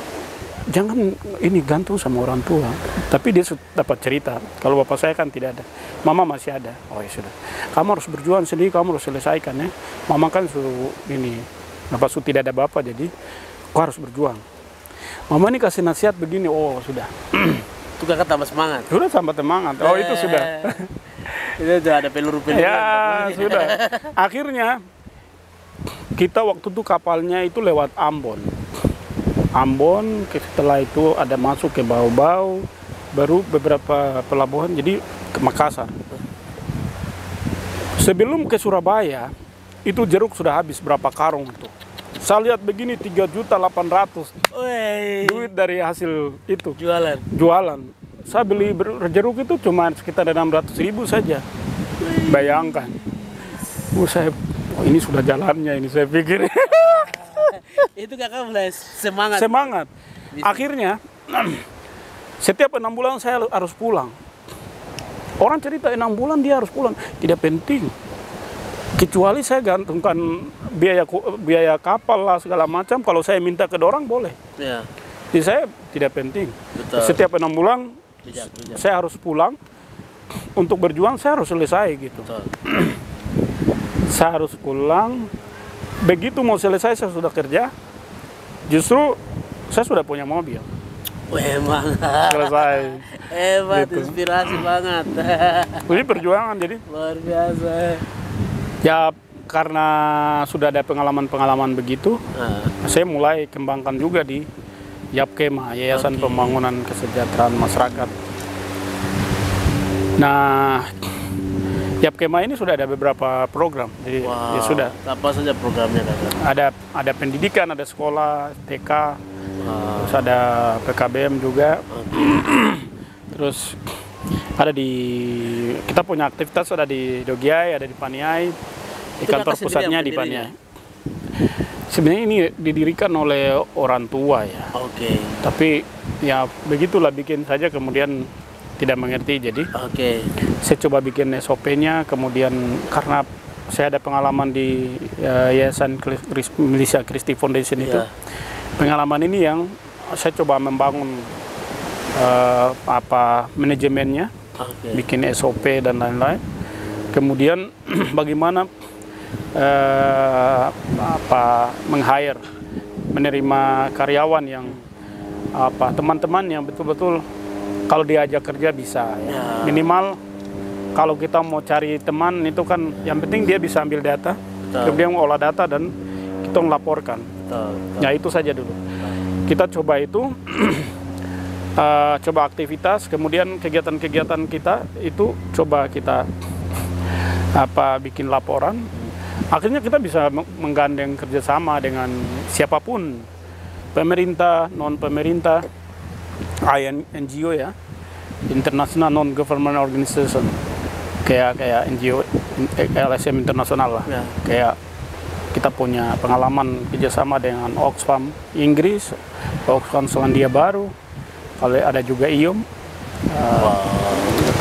jangan ini gantung sama orang tua. Tapi dia dapat cerita. Kalau bapak saya kan tidak ada. Mama masih ada. Oh ya sudah. Kamu harus berjuang sendiri, kamu harus selesaikan ya. Mama kan suruh ini. Bapak sudah tidak ada bapak, jadi kau harus berjuang. Mama ini kasih nasihat begini, oh sudah. Itu kakak tambah semangat. Sudah tambah semangat. Oh itu sudah. Itu sudah ada peluru-peluru. Ya sudah. Akhirnya kita waktu itu kapalnya itu lewat Ambon. Ambon, setelah itu ada masuk ke Bau-Bau, baru beberapa pelabuhan, jadi ke Makassar. Sebelum ke Surabaya, itu jeruk sudah habis berapa karung tuh. Saya lihat begini 3.800.000 duit dari hasil itu. Jualan. Saya beli jeruk itu cuma sekitar 600.000 saja. Bayangkan. Ini sudah jalannya ini saya pikir. Itu kakak mulai semangat. Semangat. Akhirnya setiap 6 bulan saya harus pulang. Orang cerita 6 bulan dia harus pulang. Tidak penting. Kecuali saya gantungkan biaya kapal lah segala macam. Kalau saya minta ke orang boleh. Ya. Jadi saya tidak penting. Betul. Setiap 6 bulan Bijak. saya harus pulang. Untuk berjuang saya harus selesai gitu. Betul. Saya harus pulang. Begitu mau selesai saya sudah kerja. Justru saya sudah punya mobil. Emang. Selesai. Hebat, Gitu. inspirasi banget. Ini perjuangan jadi. Luar biasa. Ya karena sudah ada pengalaman-pengalaman begitu, saya mulai kembangkan juga di Yapkema, Yayasan Pembangunan Kesejahteraan Masyarakat. Nah, Yapkema ini sudah ada beberapa program, jadi ya sudah. Apa saja programnya kakak? Ada pendidikan, ada sekolah, TK, terus ada PKBM juga. Terus ada kita punya aktivitas ada di Dogiai, ada di Paniai, di kantor pusatnya di Paniai. Sebenarnya ini didirikan oleh orang tua ya. Oke. Tapi ya begitulah bikin saja kemudian tidak mengerti jadi. Oke. Saya coba bikin SOP-nya kemudian karena saya ada pengalaman di Yayasan Militia Kristi Foundation itu. Pengalaman ini yang saya coba membangun manajemennya, bikin SOP dan lain-lain. Kemudian bagaimana meng-hire, menerima karyawan yang teman-teman yang betul-betul kalau diajak kerja bisa. Ya. Minimal kalau kita mau cari teman itu kan yang penting dia bisa ambil data, kemudian olah data dan kita melaporkan. Ya itu saja dulu. Kita coba itu. Coba aktivitas, kemudian kegiatan-kegiatan kita itu coba kita bikin laporan. Akhirnya kita bisa menggandeng kerjasama dengan siapapun, pemerintah, non pemerintah, NGO ya, international non government organization, kayak NGO, LSM internasional lah, kayak kita punya pengalaman kerjasama dengan Oxfam Inggris, Oxfam Selandia Baru. Kalau ada juga IOM,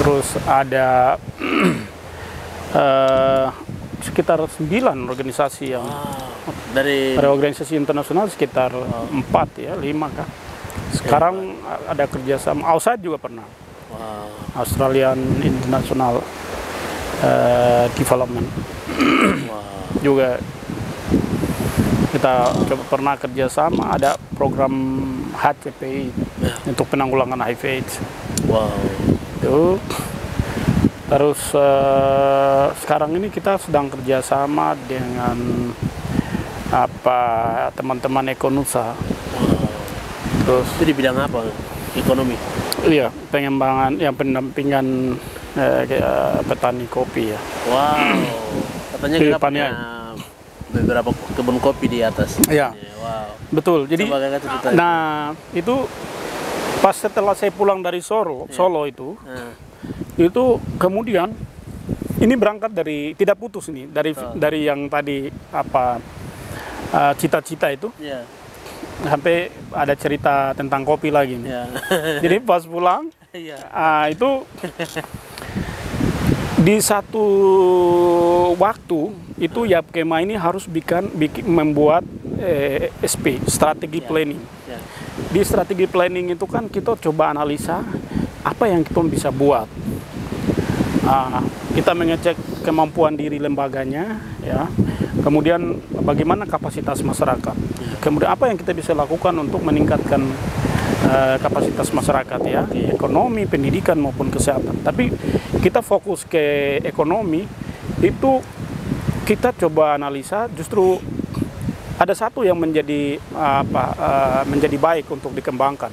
terus ada sekitar 9 organisasi yang dari organisasi internasional sekitar 4 ya 5 kan. Sekarang ada kerjasama outside juga pernah, Australian International Development juga kita pernah kerjasama, ada program HCPI untuk penanggulangan HIV/AIDS. Itu. Terus sekarang ini kita sedang kerjasama dengan teman-teman Ekonusa. Terus itu di bidang apa? Ekonomi? Iya, pengembangan yang pendampingan petani kopi ya. Katanya kita punya beberapa kebun kopi di atas. Iya. Betul. Jadi itu pas setelah saya pulang dari Solo itu kemudian ini berangkat dari tidak putus ini dari yang tadi cita-cita itu. Sampai ada cerita tentang kopi lagi nih. Jadi pas pulang itu di satu waktu itu Yapkema ini harus membuat SP, strategi planning. Di strategi planning itu kan kita coba analisa apa yang kita bisa buat. Kita mengecek kemampuan diri lembaganya, ya. Kemudian bagaimana kapasitas masyarakat. Kemudian apa yang kita bisa lakukan untuk meningkatkan kapasitas masyarakat ya, ekonomi, pendidikan maupun kesehatan. Tapi kita fokus ke ekonomi itu kita coba analisa justru ada satu yang menjadi menjadi baik untuk dikembangkan.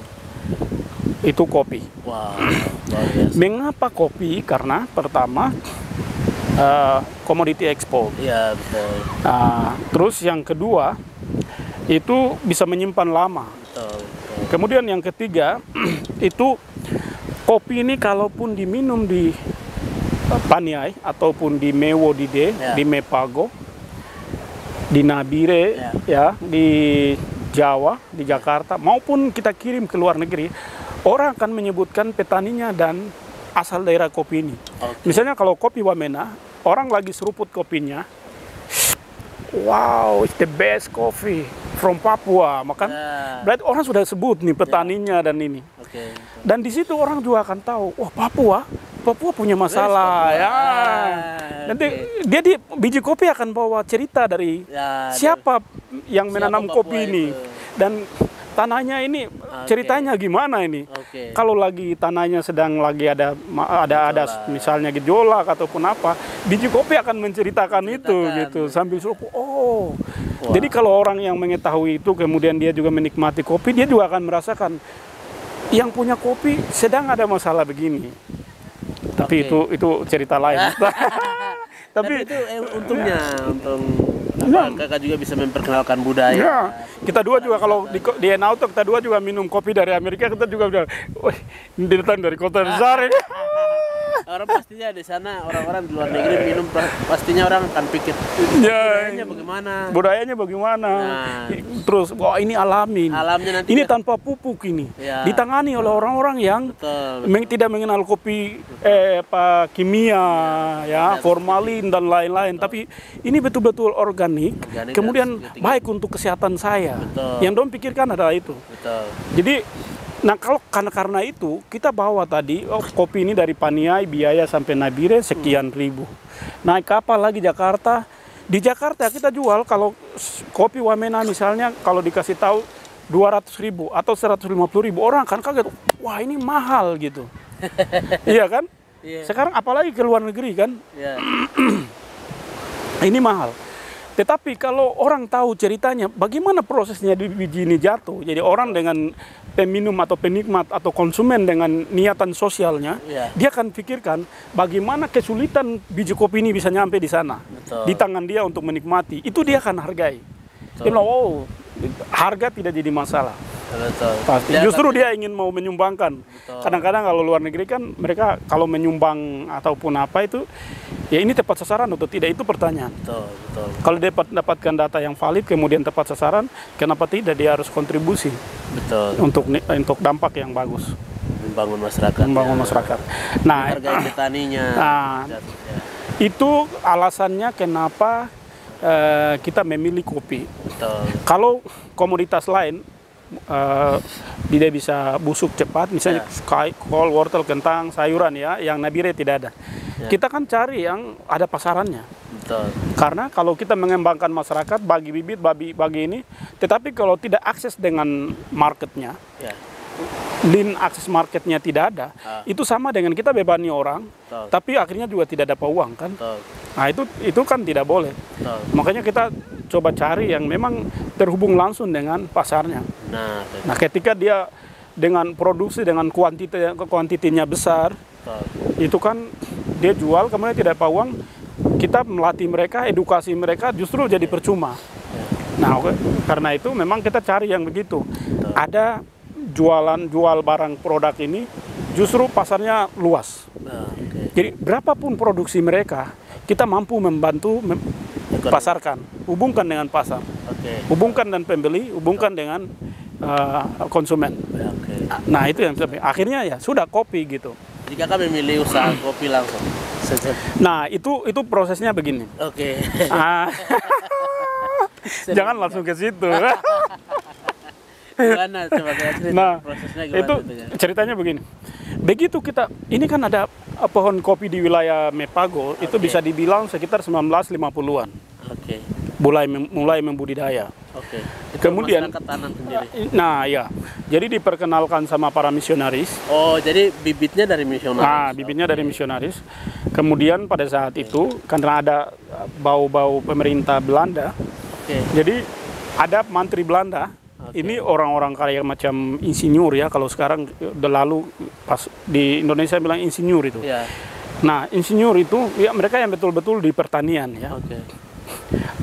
Itu kopi. Wow. Mengapa kopi? Karena pertama komoditi ekspor. Iya, betul. Terus yang kedua itu bisa menyimpan lama. Betul. Kemudian yang ketiga itu kopi ini kalaupun diminum di Paniai ataupun di Mewodide, di Mepago, di Nabire, ya, di Jawa, di Jakarta, maupun kita kirim ke luar negeri, orang akan menyebutkan petaninya dan asal daerah kopi ini. Misalnya kalau kopi Wamena, orang lagi seruput kopinya, wow, it's the best coffee from Papua, makan. Berarti orang sudah sebut nih petaninya dan ini. Dan di situ orang juga akan tahu, wah Papua punya masalah ya. Nanti dia di biji kopi akan bawa cerita dari siapa yang menanam kopi ini dan tanahnya ini ceritanya gimana ini. Kalau lagi tanahnya sedang lagi ada misalnya gejolak ataupun apa, biji kopi akan menceritakan itu gitu sambil seruput. Jadi kalau orang yang mengetahui itu kemudian dia juga menikmati kopi, dia juga akan merasakan yang punya kopi sedang ada masalah begini. Tapi itu cerita lain. Tapi itu untungnya, kakak juga bisa memperkenalkan budaya. Ya, kita dua juga kalau di Enauto kita dua juga minum kopi dari Amerika, kita juga bilang, wah ini datang dari kota besar ini. Orang pastinya di sana, orang-orang di luar negeri minum, pastinya orang akan pikir budayanya bagaimana. Budayanya bagaimana. Terus, wah ini alami. Alamnya nanti ini tanpa pupuk ini. Ditangani oleh orang-orang yang tidak mengenal kopi kimia, ya, formalin dan lain-lain. Tapi ini betul-betul organik. Kemudian baik untuk kesehatan saya. Yang dong pikirkan adalah itu. Jadi nah kalau karena itu kita bawa tadi kopi ini dari Paniai biaya sampai Nabire sekian ribu. Naik kapal lagi Jakarta. Di Jakarta kita jual kalau kopi Wamena misalnya kalau dikasih tahu 200.000 atau 150.000 orang kan kaget. Wah ini mahal gitu. Iya kan? Sekarang apalagi ke luar negeri kan? Ini mahal. Tetapi kalau orang tahu ceritanya, bagaimana prosesnya di biji ini jatuh. Jadi orang dengan peminum atau penikmat atau konsumen dengan niatan sosialnya, dia akan pikirkan bagaimana kesulitan biji kopi ini bisa nyampe di sana. Di tangan dia untuk menikmati. Itu dia akan hargai. Dia bilang, harga tidak jadi masalah. Pasti. Justru dia ingin mau menyumbangkan. Kadang-kadang kalau luar negeri kan mereka kalau menyumbang ataupun apa itu, ya ini tepat sasaran atau tidak, itu pertanyaan. Kalau dia dapatkan data yang valid kemudian tepat sasaran, kenapa tidak dia harus kontribusi untuk dampak yang bagus. Membangun masyarakat. Nah, harga petaninya. Itu alasannya kenapa kita memilih kopi. Kalau komoditas lain dia bisa busuk cepat, misalnya kol, wortel, kentang, sayuran ya, yang Nabire tidak ada. Kita kan cari yang ada pasarannya. Karena kalau kita mengembangkan masyarakat bagi bibit, bagi ini, tetapi kalau tidak akses dengan marketnya, akses marketnya tidak ada, itu sama dengan kita bebani orang, tapi akhirnya juga tidak dapat uang kan. Nah itu kan tidak boleh. Makanya kita coba cari yang memang terhubung langsung dengan pasarnya. Nah ketika dia dengan produksi dengan kuantitinya besar, itu kan dia jual kemudian tidak dapat uang, kita melatih mereka, edukasi mereka justru jadi percuma. Nah karena itu memang kita cari yang begitu. Ada jual barang produk ini justru pasarnya luas. Jadi berapapun produksi mereka, kita mampu membantu pasarkan, hubungkan dengan pasar, hubungkan dengan pembeli, hubungkan dengan konsumen. Nah itu yang akhirnya ya sudah kopi gitu. Jadi kakak memilih usaha kopi langsung. Nah itu prosesnya begini. Jangan langsung ke situ. Gimana coba cerita prosesnya gimana? Itu ceritanya begini. Begitu kita, ini kan ada pohon kopi di wilayah Mepago, itu bisa dibilang sekitar 1950-an. Oke. mulai membudidaya. Oke. Itu Kemudian, masyarakat tanam sendiri. nah ya, jadi diperkenalkan sama para misionaris. Oh, jadi bibitnya dari misionaris. Bibitnya dari misionaris. Kemudian pada saat itu karena ada bau-bau pemerintah Belanda, Oke. jadi ada mantri Belanda. Oke. Ini orang-orang kayak macam insinyur ya. Kalau sekarang udah lalu pas di Indonesia bilang insinyur itu. Ya. Nah, insinyur itu ya mereka yang betul-betul di pertanian ya. Oke.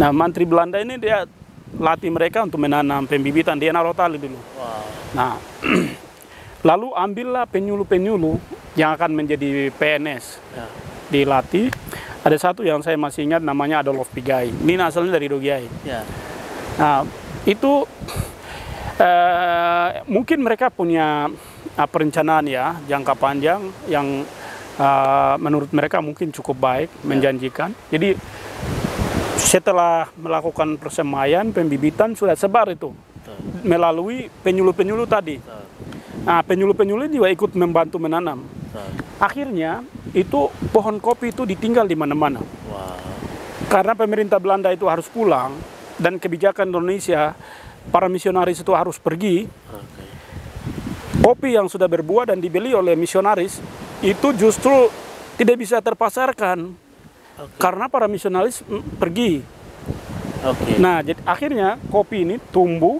Nah, mantri Belanda ini dia latih mereka untuk menanam pembibitan di Enarotali dulu. Wow. Nah, lalu ambillah penyuluh-penyuluh yang akan menjadi PNS. Ya. Dilatih. Ada satu yang saya masih ingat namanya Adolf Pigai. Ini asalnya dari Dogiai. Ya. Nah, itu mungkin mereka punya perencanaan ya jangka panjang yang menurut mereka mungkin cukup baik, menjanjikan. Jadi setelah melakukan persemaian, pembibitan sudah sebar itu melalui penyuluh-penyuluh tadi. Nah, penyuluh-penyuluh juga ikut membantu menanam. Akhirnya itu pohon kopi itu ditinggal di mana-mana. Wow. Karena pemerintah Belanda itu harus pulang dan kebijakan Indonesia para misionaris itu harus pergi. Oke. Kopi yang sudah berbuah dan dibeli oleh misionaris itu justru tidak bisa terpasarkan. Oke. Karena para misionaris pergi. Oke. Nah, jadi akhirnya kopi ini tumbuh,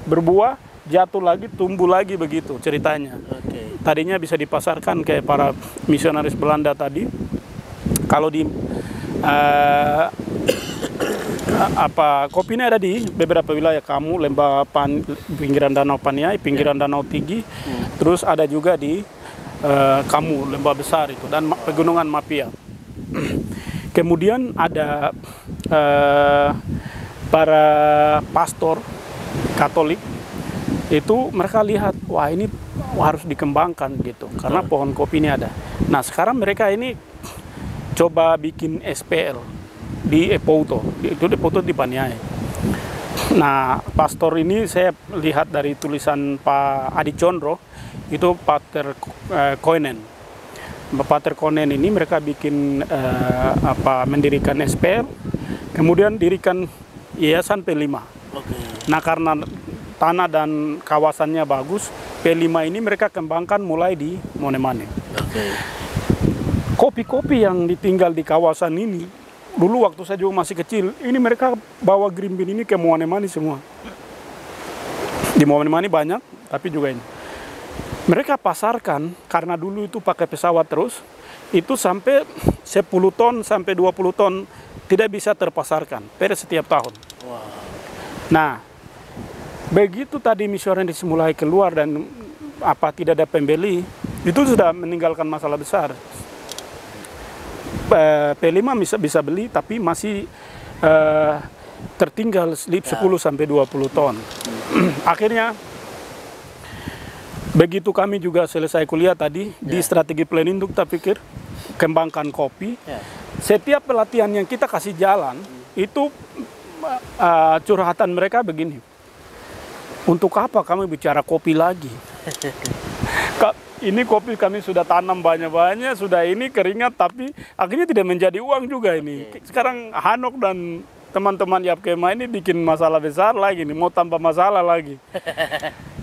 berbuah, jatuh lagi, tumbuh lagi begitu ceritanya. Oke. Tadinya bisa dipasarkan ke para misionaris Belanda tadi. Kalau di kopi ini ada di beberapa wilayah kamu, Lembah pinggiran Danau Paniai, pinggiran Danau Tinggi, terus ada juga di kamu Lembah Besar itu dan pegunungan Mapia. Kemudian ada para pastor Katolik itu mereka lihat wah ini harus dikembangkan gitu karena pohon kopi ini ada. Nah sekarang mereka ini coba bikin SPL di Epouto, itu Epouto di Paniai. Nah, pastor ini saya lihat dari tulisan Pak Adi Condro, itu Pater Koenen. Pater Koenen ini mereka bikin mendirikan SPL, kemudian dirikan Yayasan P5. Oke. Nah, karena tanah dan kawasannya bagus, P5 ini mereka kembangkan mulai di Monemane. Oke. Kopi-kopi yang ditinggal di kawasan ini, dulu waktu saya juga masih kecil, ini mereka bawa green bean ini ke Monemane semua. Di Monemane banyak, tapi juga ini. Mereka pasarkan, karena dulu itu pakai pesawat terus, itu sampai 10 ton sampai 20 ton tidak bisa terpasarkan per setiap tahun. Wow. Nah, begitu tadi misionaris mulai keluar dan tidak ada pembeli, itu sudah meninggalkan masalah besar. P5 bisa beli tapi masih tertinggal slip 10 sampai 20 ton. Akhirnya begitu kami juga selesai kuliah tadi di strategi Planinduk, kita pikir kembangkan kopi. Setiap pelatihan yang kita kasih jalan itu curhatan mereka begini. Untuk apa kami bicara kopi lagi? Ini kopi kami sudah tanam banyak-banyak, sudah ini keringat, tapi akhirnya tidak menjadi uang juga ini. Sekarang Hanok dan teman-teman Yapkema ini bikin masalah besar lagi nih, mau tambah masalah lagi.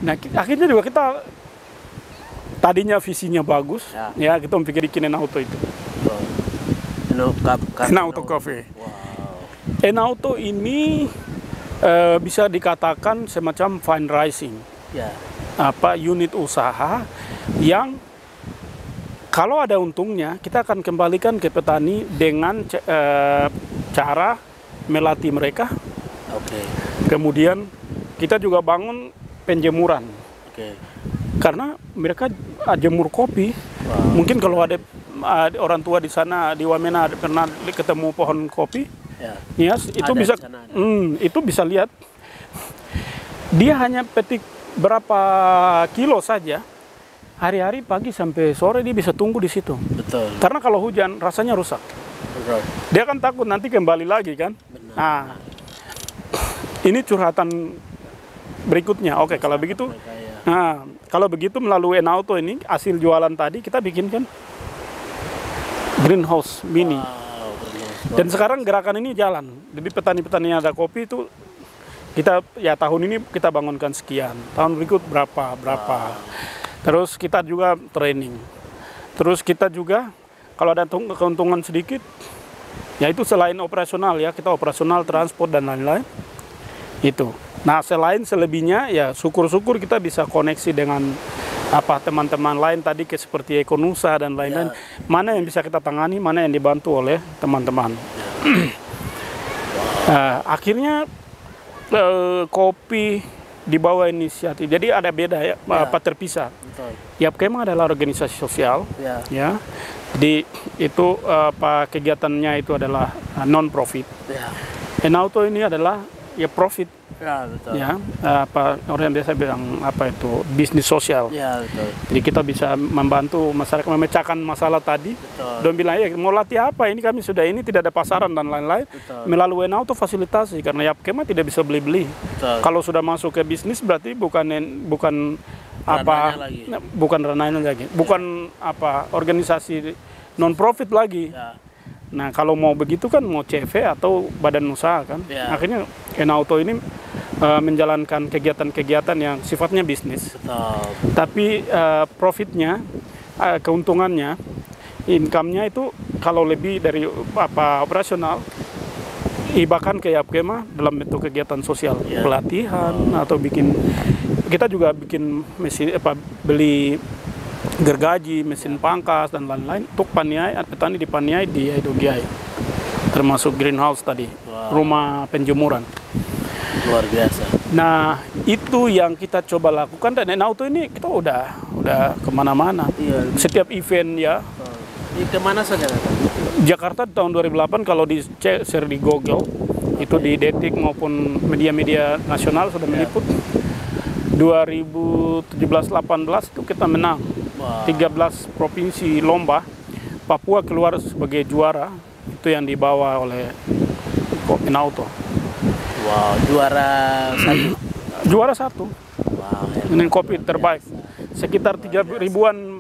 Nah, akhirnya juga kita tadinya visinya bagus, ya kita memikir bikin Enauto itu. Enauto Cafe. Wow. Enauto ini bisa dikatakan semacam fundraising. Ya. Unit usaha yang kalau ada untungnya kita akan kembalikan ke petani dengan cara melatih mereka. Oke. Kemudian kita juga bangun penjemuran. Oke. Karena mereka jemur kopi. Wow. Mungkin kalau ada orang tua di sana di Wamena pernah ketemu pohon kopi. Ya, itu itu bisa lihat. Dia hanya petik berapa kilo saja, hari-hari pagi sampai sore dia bisa tunggu di situ. Betul. Karena kalau hujan rasanya rusak. Betul. Dia kan takut nanti kembali lagi kan. Benar. Nah, ini curhatan berikutnya. Oke, kalau begitu, nah kalau begitu melalui Enauto ini hasil jualan tadi kita bikinkan greenhouse mini. Wow, Dan sekarang gerakan ini jalan. Jadi petani-petani yang ada kopi itu kita ya tahun ini kita bangunkan sekian, tahun berikut berapa. Terus kita juga training. Terus kita juga kalau ada keuntungan sedikit, ya itu selain operasional ya, kita operasional, transport dan lain-lain. Itu. Nah, selebihnya ya syukur-syukur kita bisa koneksi dengan teman-teman lain tadi seperti Ekonusa dan lain-lain. Mana yang bisa kita tangani, mana yang dibantu oleh teman-teman. Akhirnya kopi di bawah inisiatif. Jadi ada beda ya, terpisah. YAPKEMA adalah organisasi sosial, ya. Jadi itu kegiatannya itu adalah non profit. Enauto ini adalah ya profit. Ya, betul. Ya, orang biasa bilang itu bisnis sosial. Ya, betul. Jadi kita bisa membantu masyarakat memecahkan masalah tadi. Betul. Dan bilang ya mau latih apa ini kami sudah ini tidak ada pasaran dan lain-lain. Melalui Enauto fasilitasi karena YAPKEMA tidak bisa beli-beli. Kalau sudah masuk ke bisnis berarti bukan ranahnya lagi. Bukan organisasi non profit lagi. Ya. Nah, kalau mau begitu kan mau CV atau badan usaha kan. Akhirnya Enauto ini menjalankan kegiatan-kegiatan yang sifatnya bisnis. Tapi profitnya, keuntungannya, income-nya itu kalau lebih dari operasional hibahkan ke YAPKEMA dalam bentuk kegiatan sosial, pelatihan atau kita juga bikin mesin beli gergaji, mesin pangkas dan lain-lain untuk petani di Paniai di Dogiai, termasuk greenhouse tadi, rumah penjemuran. Luar biasa. Nah, itu yang kita coba lakukan dan Enauto ini kita udah kemana-mana. Setiap event ya. Kemana saja? Jakarta tahun 2008 kalau share di Google itu di Detik maupun media-media nasional sudah meliput. 2017-18 itu kita menang 13 provinsi lomba. Papua keluar sebagai juara, itu yang dibawa oleh Enauto. Wow, juara satu. Juara satu. Wow, ini kopi terbaik. Sekitar 3.000-an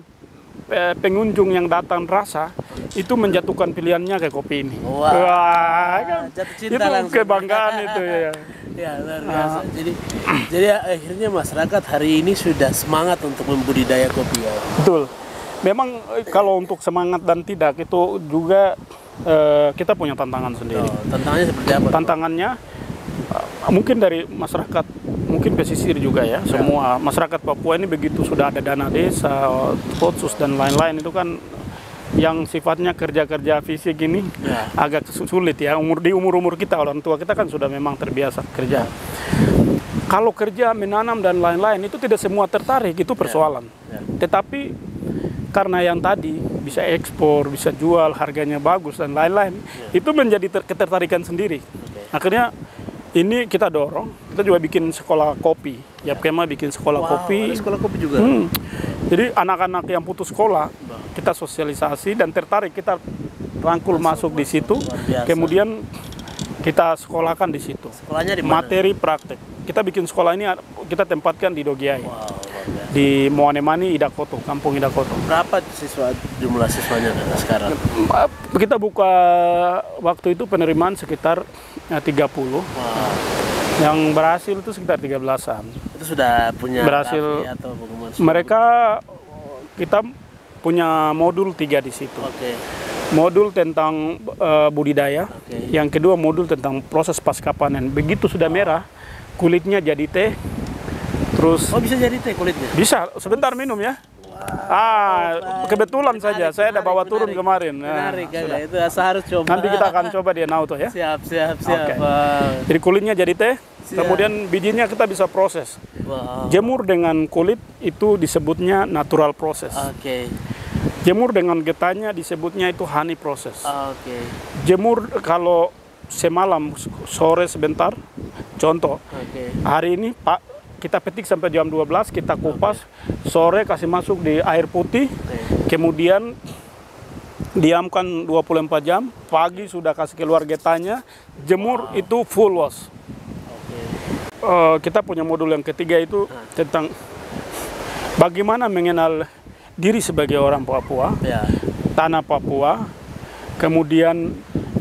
pengunjung yang datang rasa itu menjatuhkan pilihannya ke kopi ini. Wah, kan, jatuh cinta itu langsung. Kebanggaan itu ya. Ya, luar biasa. Jadi akhirnya masyarakat hari ini sudah semangat untuk membudidaya kopi ya. Betul. Memang kalau untuk semangat dan tidak itu juga kita punya tantangan sendiri. Tantangannya seperti apa? Tantangannya mungkin dari masyarakat, mungkin pesisir juga ya. Semua masyarakat Papua ini begitu sudah ada dana desa, otsus dan lain-lain itu kan yang sifatnya kerja-kerja fisik ini agak sulit ya. Di umur kita, orang tua kita kan sudah memang terbiasa kerja. Kalau kerja menanam dan lain-lain itu tidak semua tertarik, itu persoalan. Tetapi karena yang tadi bisa ekspor, bisa jual, harganya bagus dan lain-lain, itu menjadi ketertarikan sendiri. Akhirnya ini kita dorong, kita juga bikin sekolah kopi. YAPKEMA bikin sekolah kopi. Ada sekolah kopi juga. Jadi anak-anak yang putus sekolah kita sosialisasi dan tertarik, kita rangkul masuk di situ. Kemudian kita sekolahkan di situ. Sekolahnya di mana? Materi praktek. Kita bikin sekolah ini kita tempatkan di Dogiai. Di Moanemani, Idakoto, Kampung Idakoto. Berapa jumlah siswanya sekarang? Kita buka waktu itu penerimaan sekitar 30. Yang berhasil itu sekitar 13-an. Itu sudah punya berhasil atau bagaimana? Mereka kita punya modul 3 di situ. Modul tentang budidaya. Yang kedua modul tentang proses pasca panen. Begitu sudah merah, kulitnya jadi teh. Terus bisa jadi teh kulitnya? Bisa, sebentar minum ya. Kebetulan saja saya ada bawa turun kemarin. Menarik, itu harus coba. Nanti kita akan coba di Enauto ya. Siap. Jadi kulitnya jadi teh, kemudian bijinya kita bisa proses. Jemur dengan kulit itu disebutnya natural proses. Jemur dengan getahnya disebutnya itu honey proses. Jemur kalau semalam, sore sebentar, contoh. Hari ini kita petik sampai jam 12, kita kupas, sore kasih masuk di air putih, kemudian diamkan 24 jam, pagi sudah kasih keluar getahnya, jemur itu full wash. Kita punya modul yang ketiga itu tentang bagaimana mengenal diri sebagai orang Papua, tanah Papua, kemudian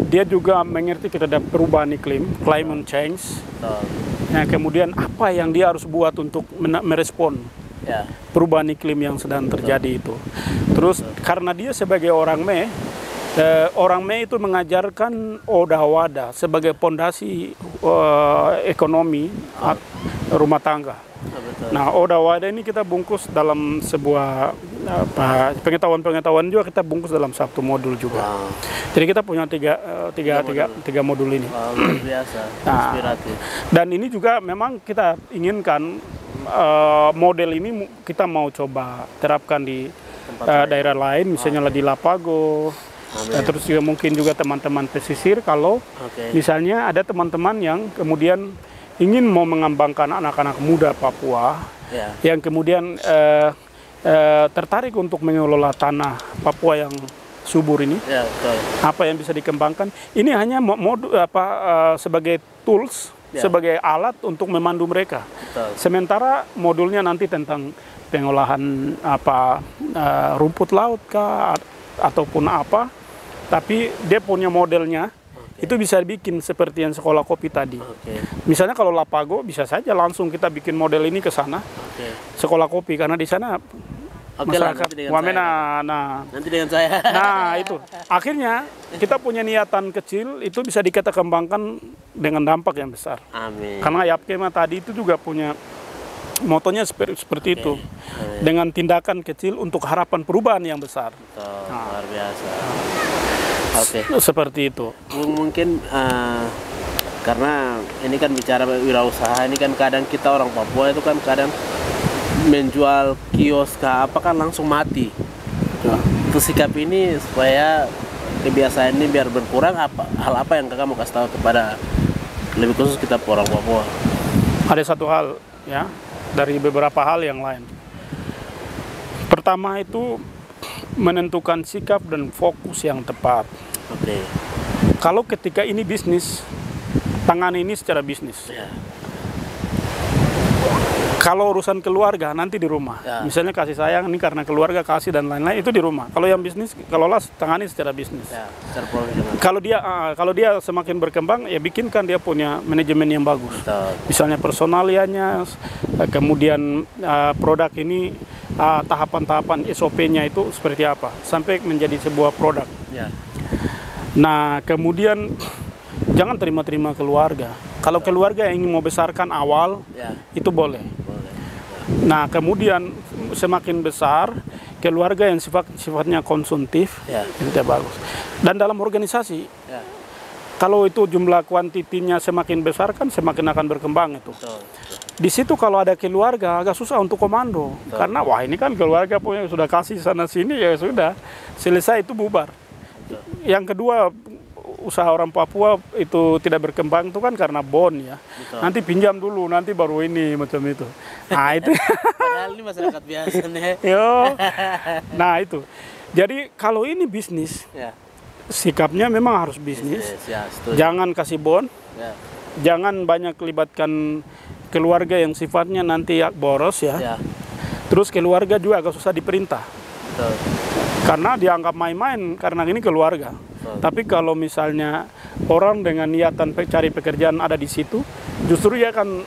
dia juga mengerti terhadap perubahan iklim, climate change. Betul. Nah, kemudian apa yang dia harus buat untuk merespon Ya. perubahan iklim yang sedang terjadi itu. Terus karena dia sebagai orang Me itu mengajarkan Oda Wada sebagai pondasi ekonomi rumah tangga. Betul. Nah, Oda Wada ini kita bungkus dalam sebuah pengetahuan juga kita bungkus dalam satu modul juga. Wow. Jadi kita punya tiga modul ini. Wow, luar biasa, inspiratif. Dan ini juga memang kita inginkan model ini kita mau coba terapkan di daerah lain, misalnya di Lapago. Terus juga mungkin juga teman-teman pesisir kalau misalnya ada teman-teman yang kemudian ingin mau mengembangkan anak-anak muda Papua yang kemudian tertarik untuk mengelola tanah Papua yang subur ini, apa yang bisa dikembangkan? Ini hanya sebagai tools, sebagai alat untuk memandu mereka. Sementara modulnya nanti tentang pengolahan rumput laut kah ataupun apa, tapi dia punya modelnya. Itu bisa dibikin seperti yang sekolah kopi tadi. Misalnya kalau Lapago bisa saja langsung kita bikin model ini ke sana. Sekolah kopi karena di sana masyarakat Wamena. Nanti dengan saya. Nah, itu. Akhirnya kita punya niatan kecil itu bisa kita kembangkan dengan dampak yang besar. Amin. Karena Yapkema tadi itu juga punya motonya seperti itu. Dengan tindakan kecil untuk harapan perubahan yang besar. Luar biasa. Seperti itu. Mungkin karena ini kan bicara wirausaha, ini kan kadang kita orang Papua itu kan kadang menjual kios apa kan langsung mati. Untuk sikap ini supaya kebiasaan ini biar berkurang, hal apa yang kakak mau kasih tahu kepada lebih khusus kita orang Papua? Ada satu hal ya dari beberapa hal yang lain. Pertama itu menentukan sikap dan fokus yang tepat. Kalau ketika ini bisnis, tangani ini secara bisnis. Kalau urusan keluarga nanti di rumah. Misalnya kasih sayang ini karena keluarga kasih dan lain-lain itu di rumah. Kalau yang bisnis, kelola tangani secara bisnis. Kalau dia semakin berkembang, ya bikinkan dia punya manajemen yang bagus. Misalnya personalianya, kemudian produk ini tahapan-tahapan SOP-nya itu seperti apa sampai menjadi sebuah produk. Nah, kemudian jangan terima-terima keluarga. Kalau keluarga yang ingin mau besarkan awal, itu boleh. Nah, kemudian semakin besar, keluarga yang sifatnya konsumtif, itu bagus. Dan dalam organisasi, kalau itu jumlah kuantitinya semakin besar kan semakin akan berkembang itu. Di situ kalau ada keluarga agak susah untuk komando. Karena wah ini kan keluarga punya sudah kasih sana sini ya sudah, selesai itu bubar. Yang kedua, usaha orang Papua itu tidak berkembang itu kan karena bond ya. Nanti pinjam dulu, nanti baru ini macam itu. Nah itu. Padahal ini masyarakat biasa nih. Nah itu. Jadi kalau ini bisnis, sikapnya memang harus bisnis. Jangan kasih bond. Jangan banyak libatkan keluarga yang sifatnya nanti boros ya. Terus keluarga juga agak susah diperintah. Karena dianggap main-main karena ini keluarga. Tapi kalau misalnya orang dengan niatan cari pekerjaan ada di situ, justru dia akan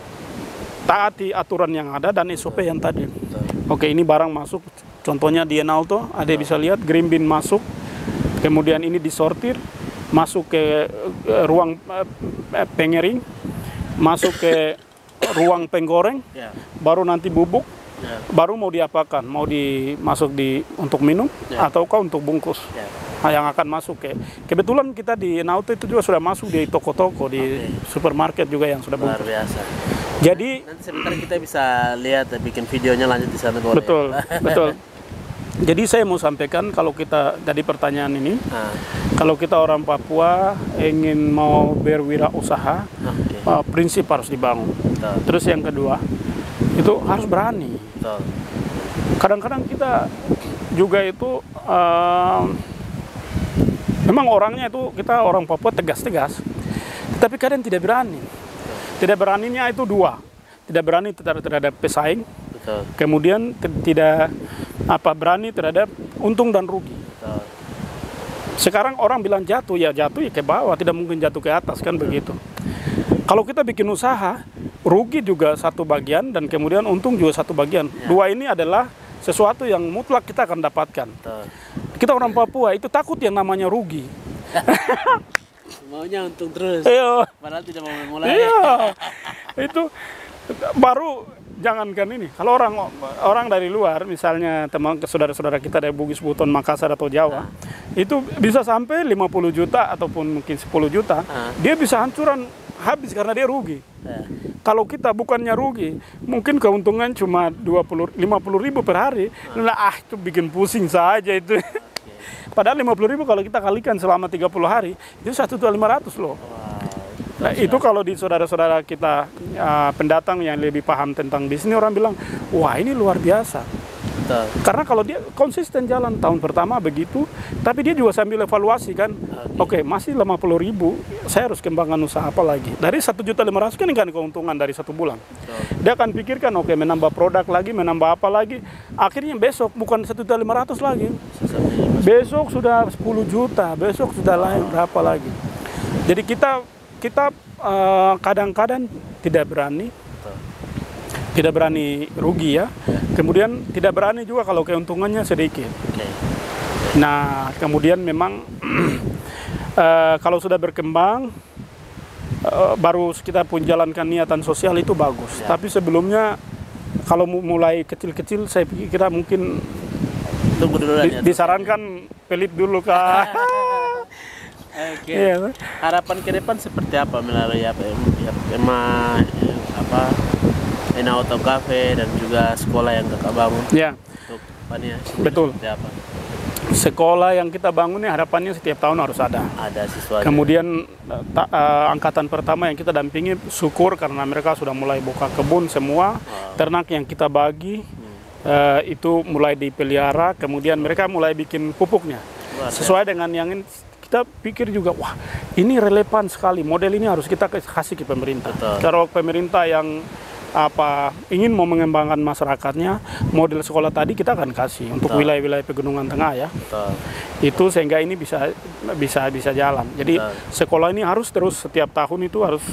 taati aturan yang ada dan SOP yang tadi. Oke, ini barang masuk, contohnya di Enalto, ada bisa lihat green bin masuk, kemudian ini disortir, masuk ke ruang pengering, masuk ke ruang penggoreng, baru nanti bubuk. Baru mau diapakan, mau dimasuk untuk minum ataukah untuk bungkus yang akan masuk kebetulan kita di Enauto itu juga sudah masuk di toko-toko di supermarket juga yang sudah bungkus. Luar biasa. Jadi nanti sebentar kita bisa lihat bikin videonya lanjut di sana boleh. Betul. Jadi saya mau sampaikan kalau kita jadi pertanyaan ini, kalau kita orang Papua ingin mau berwirausaha, prinsip harus dibangun. Terus yang kedua itu harus berani. Kadang-kadang kita juga itu memang orangnya itu kita orang Papua tegas-tegas, tapi kadang tidak berani. Tidak beraninya itu dua, tidak berani terhadap pesaing, kemudian tidak berani terhadap untung dan rugi. Sekarang orang bilang jatuh ya ke bawah, tidak mungkin jatuh ke atas kan begitu. Kalau kita bikin usaha, rugi juga satu bagian dan kemudian untung juga satu bagian. Dua ini adalah sesuatu yang mutlak kita akan dapatkan. Kita orang Papua itu takut yang namanya rugi. Maunya untung terus. Iya. Padahal tidak mau memulai. Iya. Itu baru jangankan ini. Kalau orang dari luar, misalnya teman saudara-saudara kita dari Bugis, Buton, Makassar atau Jawa, itu bisa sampai 50 juta ataupun mungkin 10 juta, dia bisa hancuran habis karena dia rugi. Kalau kita bukannya rugi, mungkin keuntungan cuma 50 ribu per hari. Nah, itu bikin pusing saja itu. Padahal 50 ribu kalau kita kalikan selama 30 hari, itu 1.500 loh. Nah, itu kalau di saudara-saudara kita pendatang yang lebih paham tentang bisnis, orang bilang, wah ini luar biasa. Karena kalau dia konsisten jalan tahun pertama begitu, tapi dia juga sambil evaluasi kan, oke, masih 50 ribu, saya harus kembangkan usaha apa lagi. Dari 1.500.000 kan keuntungan dari 1 bulan. Dia akan pikirkan, oke, menambah produk lagi, menambah apa lagi. Akhirnya besok bukan 1.500.000 lagi. Besok sudah 10 juta, besok sudah lain berapa lagi. Jadi kita kadang-kadang tidak berani rugi ya. Kemudian tidak berani juga kalau keuntungannya sedikit. Nah, kemudian memang kalau sudah berkembang, baru kita pun jalankan niatan sosial itu bagus. Tapi sebelumnya kalau mulai kecil-kecil, saya pikir kita mungkin disarankan pelit dulu kak. Iya. Harapan ke depan seperti apa melalui Auto Cafe dan juga sekolah yang kakak bangun? Ya. Untuk betul. Apa? Sekolah yang kita bangun ini harapannya setiap tahun harus ada. Ada siswa. Kemudian angkatan pertama yang kita dampingi, syukur karena mereka sudah mulai buka kebun semua. Ternak yang kita bagi itu mulai dipelihara. Kemudian mereka mulai bikin pupuknya. Sesuai dengan yang ini. Kita pikir juga, wah ini relevan sekali, model ini harus kita kasih ke pemerintah. Kalau pemerintah yang ingin mau mengembangkan masyarakatnya, model sekolah tadi kita akan kasih untuk wilayah-wilayah pegunungan tengah ya. Itu sehingga ini bisa jalan. Jadi sekolah ini harus terus setiap tahun itu harus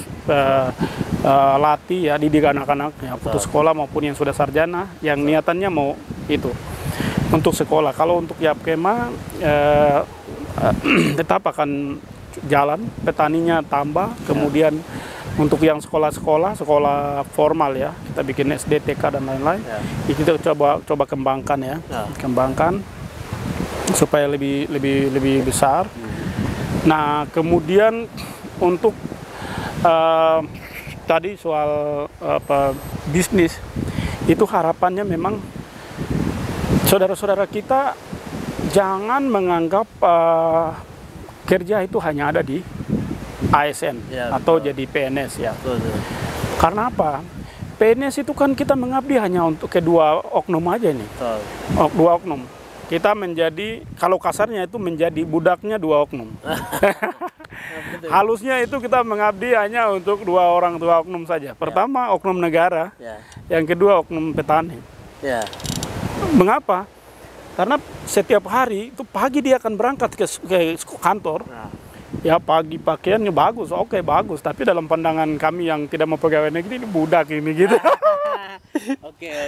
latih ya, didik anak-anak ya, putus sekolah maupun yang sudah sarjana, yang niatannya mau itu untuk sekolah. Kalau untuk Yapkema tetap akan jalan, petaninya tambah, kemudian untuk yang sekolah formal ya, kita bikin SD, TK dan lain-lain, kita coba kembangkan ya, kembangkan supaya lebih besar. Nah, kemudian untuk tadi soal bisnis, itu harapannya memang saudara-saudara kita jangan menganggap kerja itu hanya ada di ASN atau jadi PNS ya. Karena apa? PNS itu kan kita mengabdi hanya untuk kedua oknum aja nih. Dua oknum. Kita menjadi, kalau kasarnya itu menjadi budaknya dua oknum. Halusnya itu kita mengabdi hanya untuk dua oknum saja. Pertama oknum negara, yang kedua oknum petani. Mengapa? Karena setiap hari itu pagi dia akan berangkat ke kantor. Ya pagi pakaiannya bagus, oke bagus. Tapi dalam pandangan kami yang tidak mau pegawai negeri, ini budak ini gitu.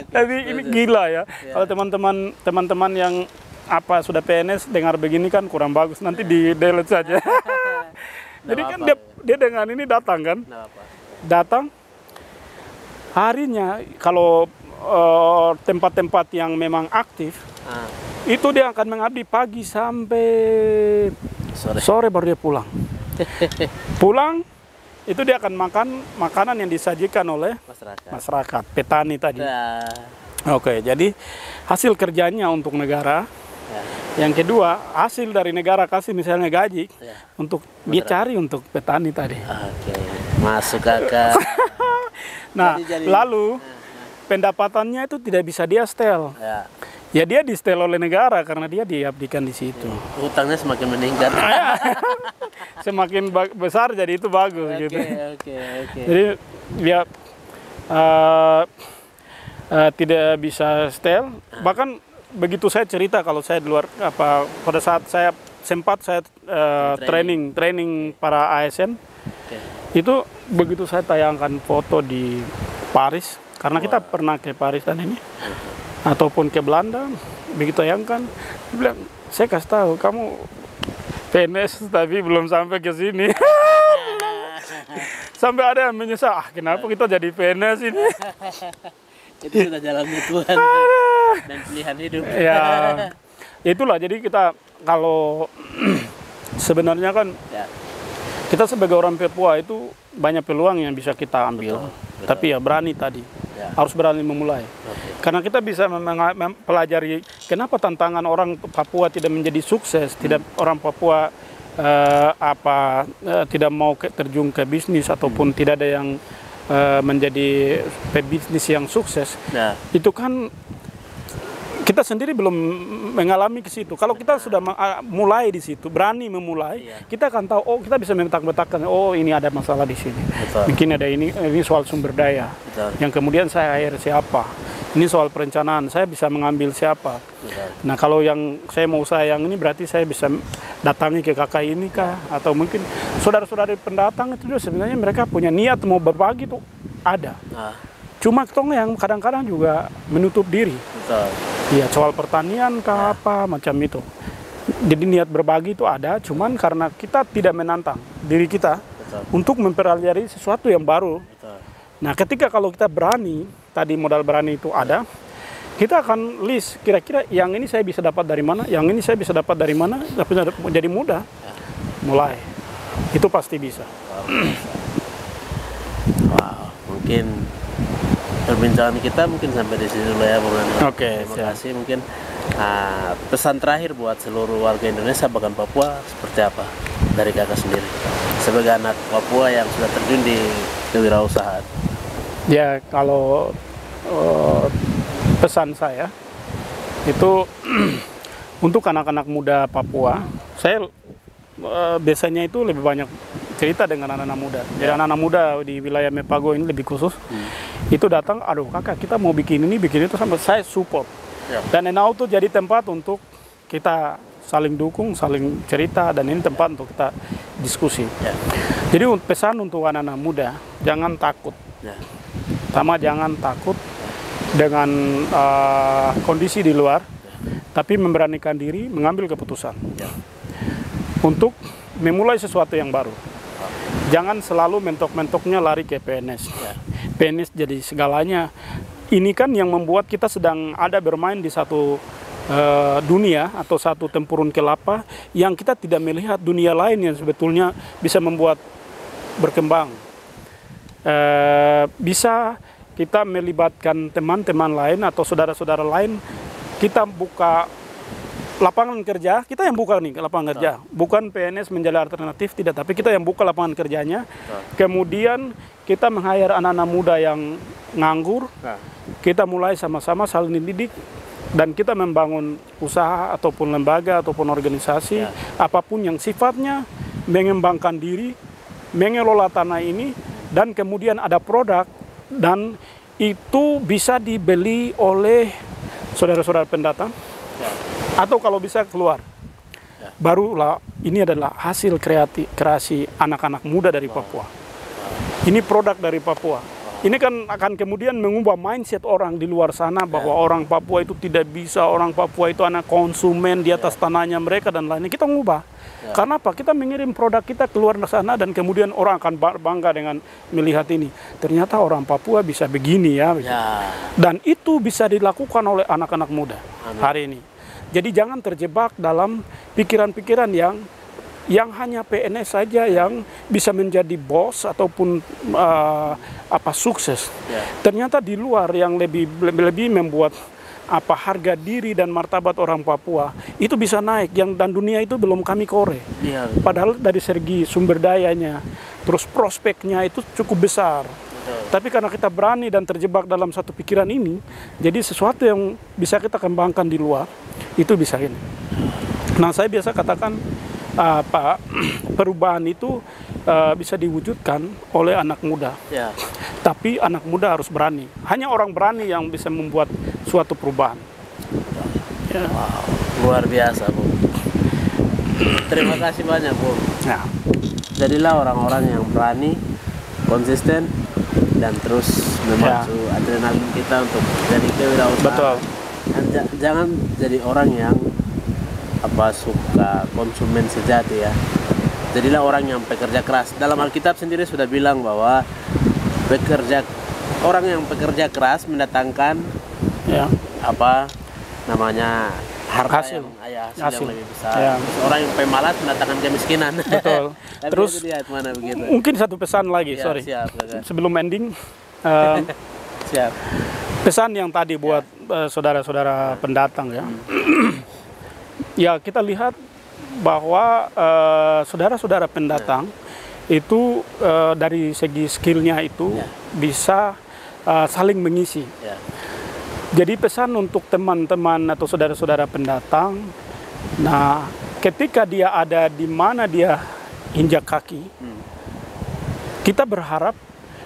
Tapi ini gila ya. Kalau teman-teman yang sudah PNS dengar begini kan kurang bagus. Nanti di delete saja. Jadi kan dia dengan ini datang kan. Datang harinya kalau tempat-tempat yang memang aktif. Itu dia akan mengabdi pagi sampai sore baru dia pulang. Pulang itu dia akan makan makanan yang disajikan oleh masyarakat petani tadi. Oke, jadi hasil kerjanya untuk negara. Yang kedua, hasil dari negara kasih misalnya gaji untuk dia cari untuk petani tadi. Masuk kakak. Nah, lalu pendapatannya itu tidak bisa dia setel. Ya dia di setel oleh negara karena dia diabdikan di situ. Hutangnya semakin meningkat. Semakin besar jadi itu bagus gitu. Jadi dia tidak bisa setel. Bahkan begitu saya cerita kalau saya di luar pada saat saya sempat saya training para ASN. Itu begitu saya tayangkan foto di Paris, karena kita pernah ke Paris dan ini, ataupun ke Belanda, begitu tayangkan, dia bilang, saya kasih tahu kamu PNS tapi belum sampai ke sini. Sampai ada yang menyesal, kenapa kita jadi PNS ini? Itu sudah jalannya Tuhan dan pilihan hidup. Ya, itulah. Jadi kita kalau sebenarnya kan kita sebagai orang Papua itu banyak peluang yang bisa kita ambil. Betul. Tapi ya berani tadi, harus berani memulai. Karena kita bisa mempelajari kenapa tantangan orang Papua tidak menjadi sukses, tidak orang Papua tidak mau terjun ke bisnis ataupun tidak ada yang menjadi pebisnis yang sukses. Itu kan kita sendiri belum mengalami ke situ. Kalau kita sudah mulai di situ, berani memulai, kita akan tahu, oh kita bisa memetakan, oh ini ada masalah di sini. Mungkin ada ini soal sumber daya. Yang kemudian saya hire siapa. Ini soal perencanaan, saya bisa mengambil siapa. Nah kalau yang saya mau usaha yang ini berarti saya bisa datangi ke kakak ini kah, atau mungkin saudara-saudara pendatang itu sebenarnya mereka punya niat mau berbagi tuh ada. Cuma kita yang kadang-kadang juga menutup diri. Iya, soal pertanian kah apa macam itu. Jadi niat berbagi itu ada, cuman karena kita tidak menantang diri kita untuk mempelajari sesuatu yang baru. Nah, ketika kalau kita berani, tadi modal berani itu ada, kita akan list kira-kira yang ini saya bisa dapat dari mana, yang ini saya bisa dapat dari mana, tapi jadi mudah. Mulai. Itu pasti bisa. Wow, mungkin perbincangan kita mungkin sampai di sini dulu ya, Bung Anwar. Terima kasih. Mungkin pesan terakhir buat seluruh warga Indonesia bahkan Papua seperti apa dari kakak sendiri sebagai anak Papua yang sudah terjun di kewirausahaan? Ya, kalau pesan saya itu untuk anak-anak muda Papua, saya biasanya itu lebih banyak cerita dengan anak-anak muda. Jadi anak-anak muda di wilayah Mepago ini lebih khusus. Itu datang, aduh kakak kita mau bikin ini, bikin itu, sampai saya support. Dan Enau itu jadi tempat untuk kita saling dukung, saling cerita, dan ini tempat untuk kita diskusi. Jadi pesan untuk anak-anak muda, jangan takut. Pertama, jangan takut dengan kondisi di luar, tapi memberanikan diri mengambil keputusan untuk memulai sesuatu yang baru. Jangan selalu mentok-mentoknya lari ke PNS. PNS jadi segalanya. Ini kan yang membuat kita sedang ada bermain di satu dunia atau satu tempurun kelapa yang kita tidak melihat dunia lain yang sebetulnya bisa membuat berkembang. Bisa kita melibatkan teman-teman lain atau saudara-saudara lain, kita buka lapangan kerja, kita yang buka nih lapangan kerja, bukan PNS menjadi alternatif, tidak, tapi kita yang buka lapangan kerjanya. Kemudian kita meng-hire anak-anak muda yang nganggur, kita mulai sama-sama saling dididik, dan kita membangun usaha ataupun lembaga ataupun organisasi, apapun yang sifatnya mengembangkan diri, mengelola tanah ini, dan kemudian ada produk, dan itu bisa dibeli oleh saudara-saudara pendatang, atau kalau bisa keluar. Barulah ini adalah hasil kreasi anak-anak muda dari Papua. Ini produk dari Papua. Ini kan akan kemudian mengubah mindset orang di luar sana bahwa orang Papua itu tidak bisa, orang Papua itu anak konsumen di atas tanahnya mereka dan lainnya. Kita mengubah. Karena apa? Kita mengirim produk kita keluar dari sana dan kemudian orang akan bangga dengan melihat ini. Ternyata orang Papua bisa begini ya. Dan itu bisa dilakukan oleh anak-anak muda hari ini. Jadi jangan terjebak dalam pikiran-pikiran yang hanya PNS saja yang bisa menjadi bos ataupun sukses. Ternyata di luar yang lebih membuat harga diri dan martabat orang Papua itu bisa naik, dan dunia itu belum kami korek. Padahal dari segi sumber dayanya, terus prospeknya itu cukup besar. Tapi karena kita berani dan terjebak dalam satu pikiran ini, jadi sesuatu yang bisa kita kembangkan di luar itu bisa ini. Nah, saya biasa katakan perubahan itu bisa diwujudkan oleh anak muda. Tapi anak muda harus berani. Hanya orang berani yang bisa membuat suatu perubahan. Wow, luar biasa, Bu. Terima kasih banyak, Bung. Ya, Jadilah orang-orang yang berani, konsisten, dan terus memacu adrenalin kita untuk jadi kewirausahaan. betul. Dan jangan jadi orang yang suka konsumen sejati ya. Jadilah orang yang pekerja keras. Dalam Alkitab sendiri sudah bilang bahwa orang yang pekerja keras mendatangkan Ya, harta Hasil. hasil yang lebih besar. Ya. Terus orang yang pemalas mendatangkan kemiskinan. betul. Tapi Terus itu lihat mana begitu. mungkin satu pesan lagi, Ya, sorry. siap, Kakak. Sebelum ending, Siap. pesan yang tadi buat saudara-saudara pendatang ya. Ya, kita lihat bahwa saudara-saudara pendatang itu dari segi skillnya itu bisa saling mengisi. Ya. Jadi pesan untuk teman-teman atau saudara-saudara pendatang, nah ketika dia ada di mana dia injak kaki, kita berharap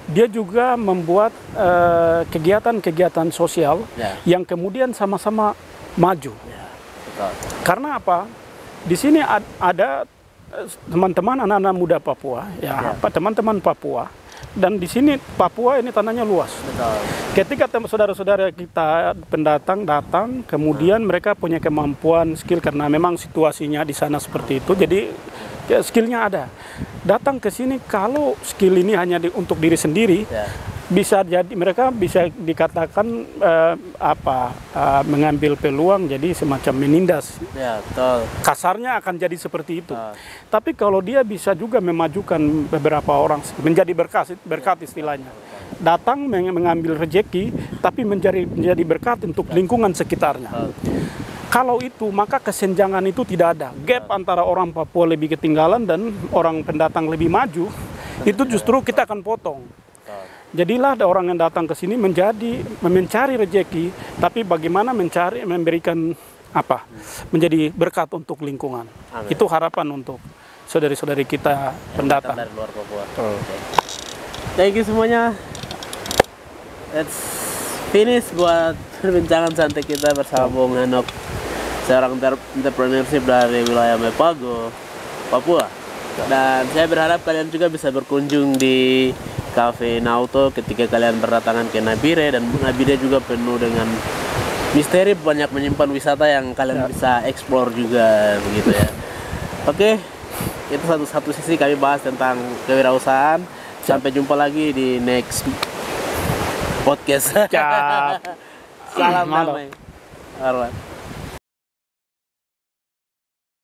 dia juga membuat kegiatan-kegiatan sosial Ya. yang kemudian sama-sama maju. Ya. Betul. Karena apa? Di sini ada teman-teman anak-anak muda Papua, ya, teman-teman Papua, dan di sini Papua ini tanahnya luas. Betul. Ketika saudara-saudara kita pendatang datang, kemudian mereka punya kemampuan, skill karena memang situasinya di sana seperti itu, jadi skillnya ada. Datang ke sini kalau skill ini hanya untuk diri sendiri, Ya. bisa jadi mereka bisa dikatakan mengambil peluang jadi semacam menindas. Ya, betul. Kasarnya akan jadi seperti itu. Ah. Tapi kalau dia bisa juga memajukan beberapa orang menjadi berkat istilahnya. Datang mengambil rejeki, tapi menjadi berkat untuk lingkungan sekitarnya. Kalau itu, maka kesenjangan itu tidak ada. Gap antara orang Papua lebih ketinggalan dan orang pendatang lebih maju, itu justru kita akan potong. Jadilah ada orang yang datang ke sini mencari rejeki, tapi bagaimana memberikan menjadi berkat untuk lingkungan. Amin. Itu harapan untuk saudari-saudari kita pendatang. Dari luar Papua. Thank you semuanya. Let's finish buat perbincangan santai kita bersama Bung Hanok, seorang entrepreneurship dari wilayah Mepago, Papua. Dan saya berharap kalian juga bisa berkunjung di Cafe Nauto ketika kalian berdatangan ke Nabire, dan Nabire juga penuh dengan misteri, banyak menyimpan wisata yang kalian bisa explore juga begitu ya. Oke, itu satu sisi kami bahas tentang kewirausahaan. Sampai jumpa lagi di next podcast. Siap. Salam Mantap. damai. Alright.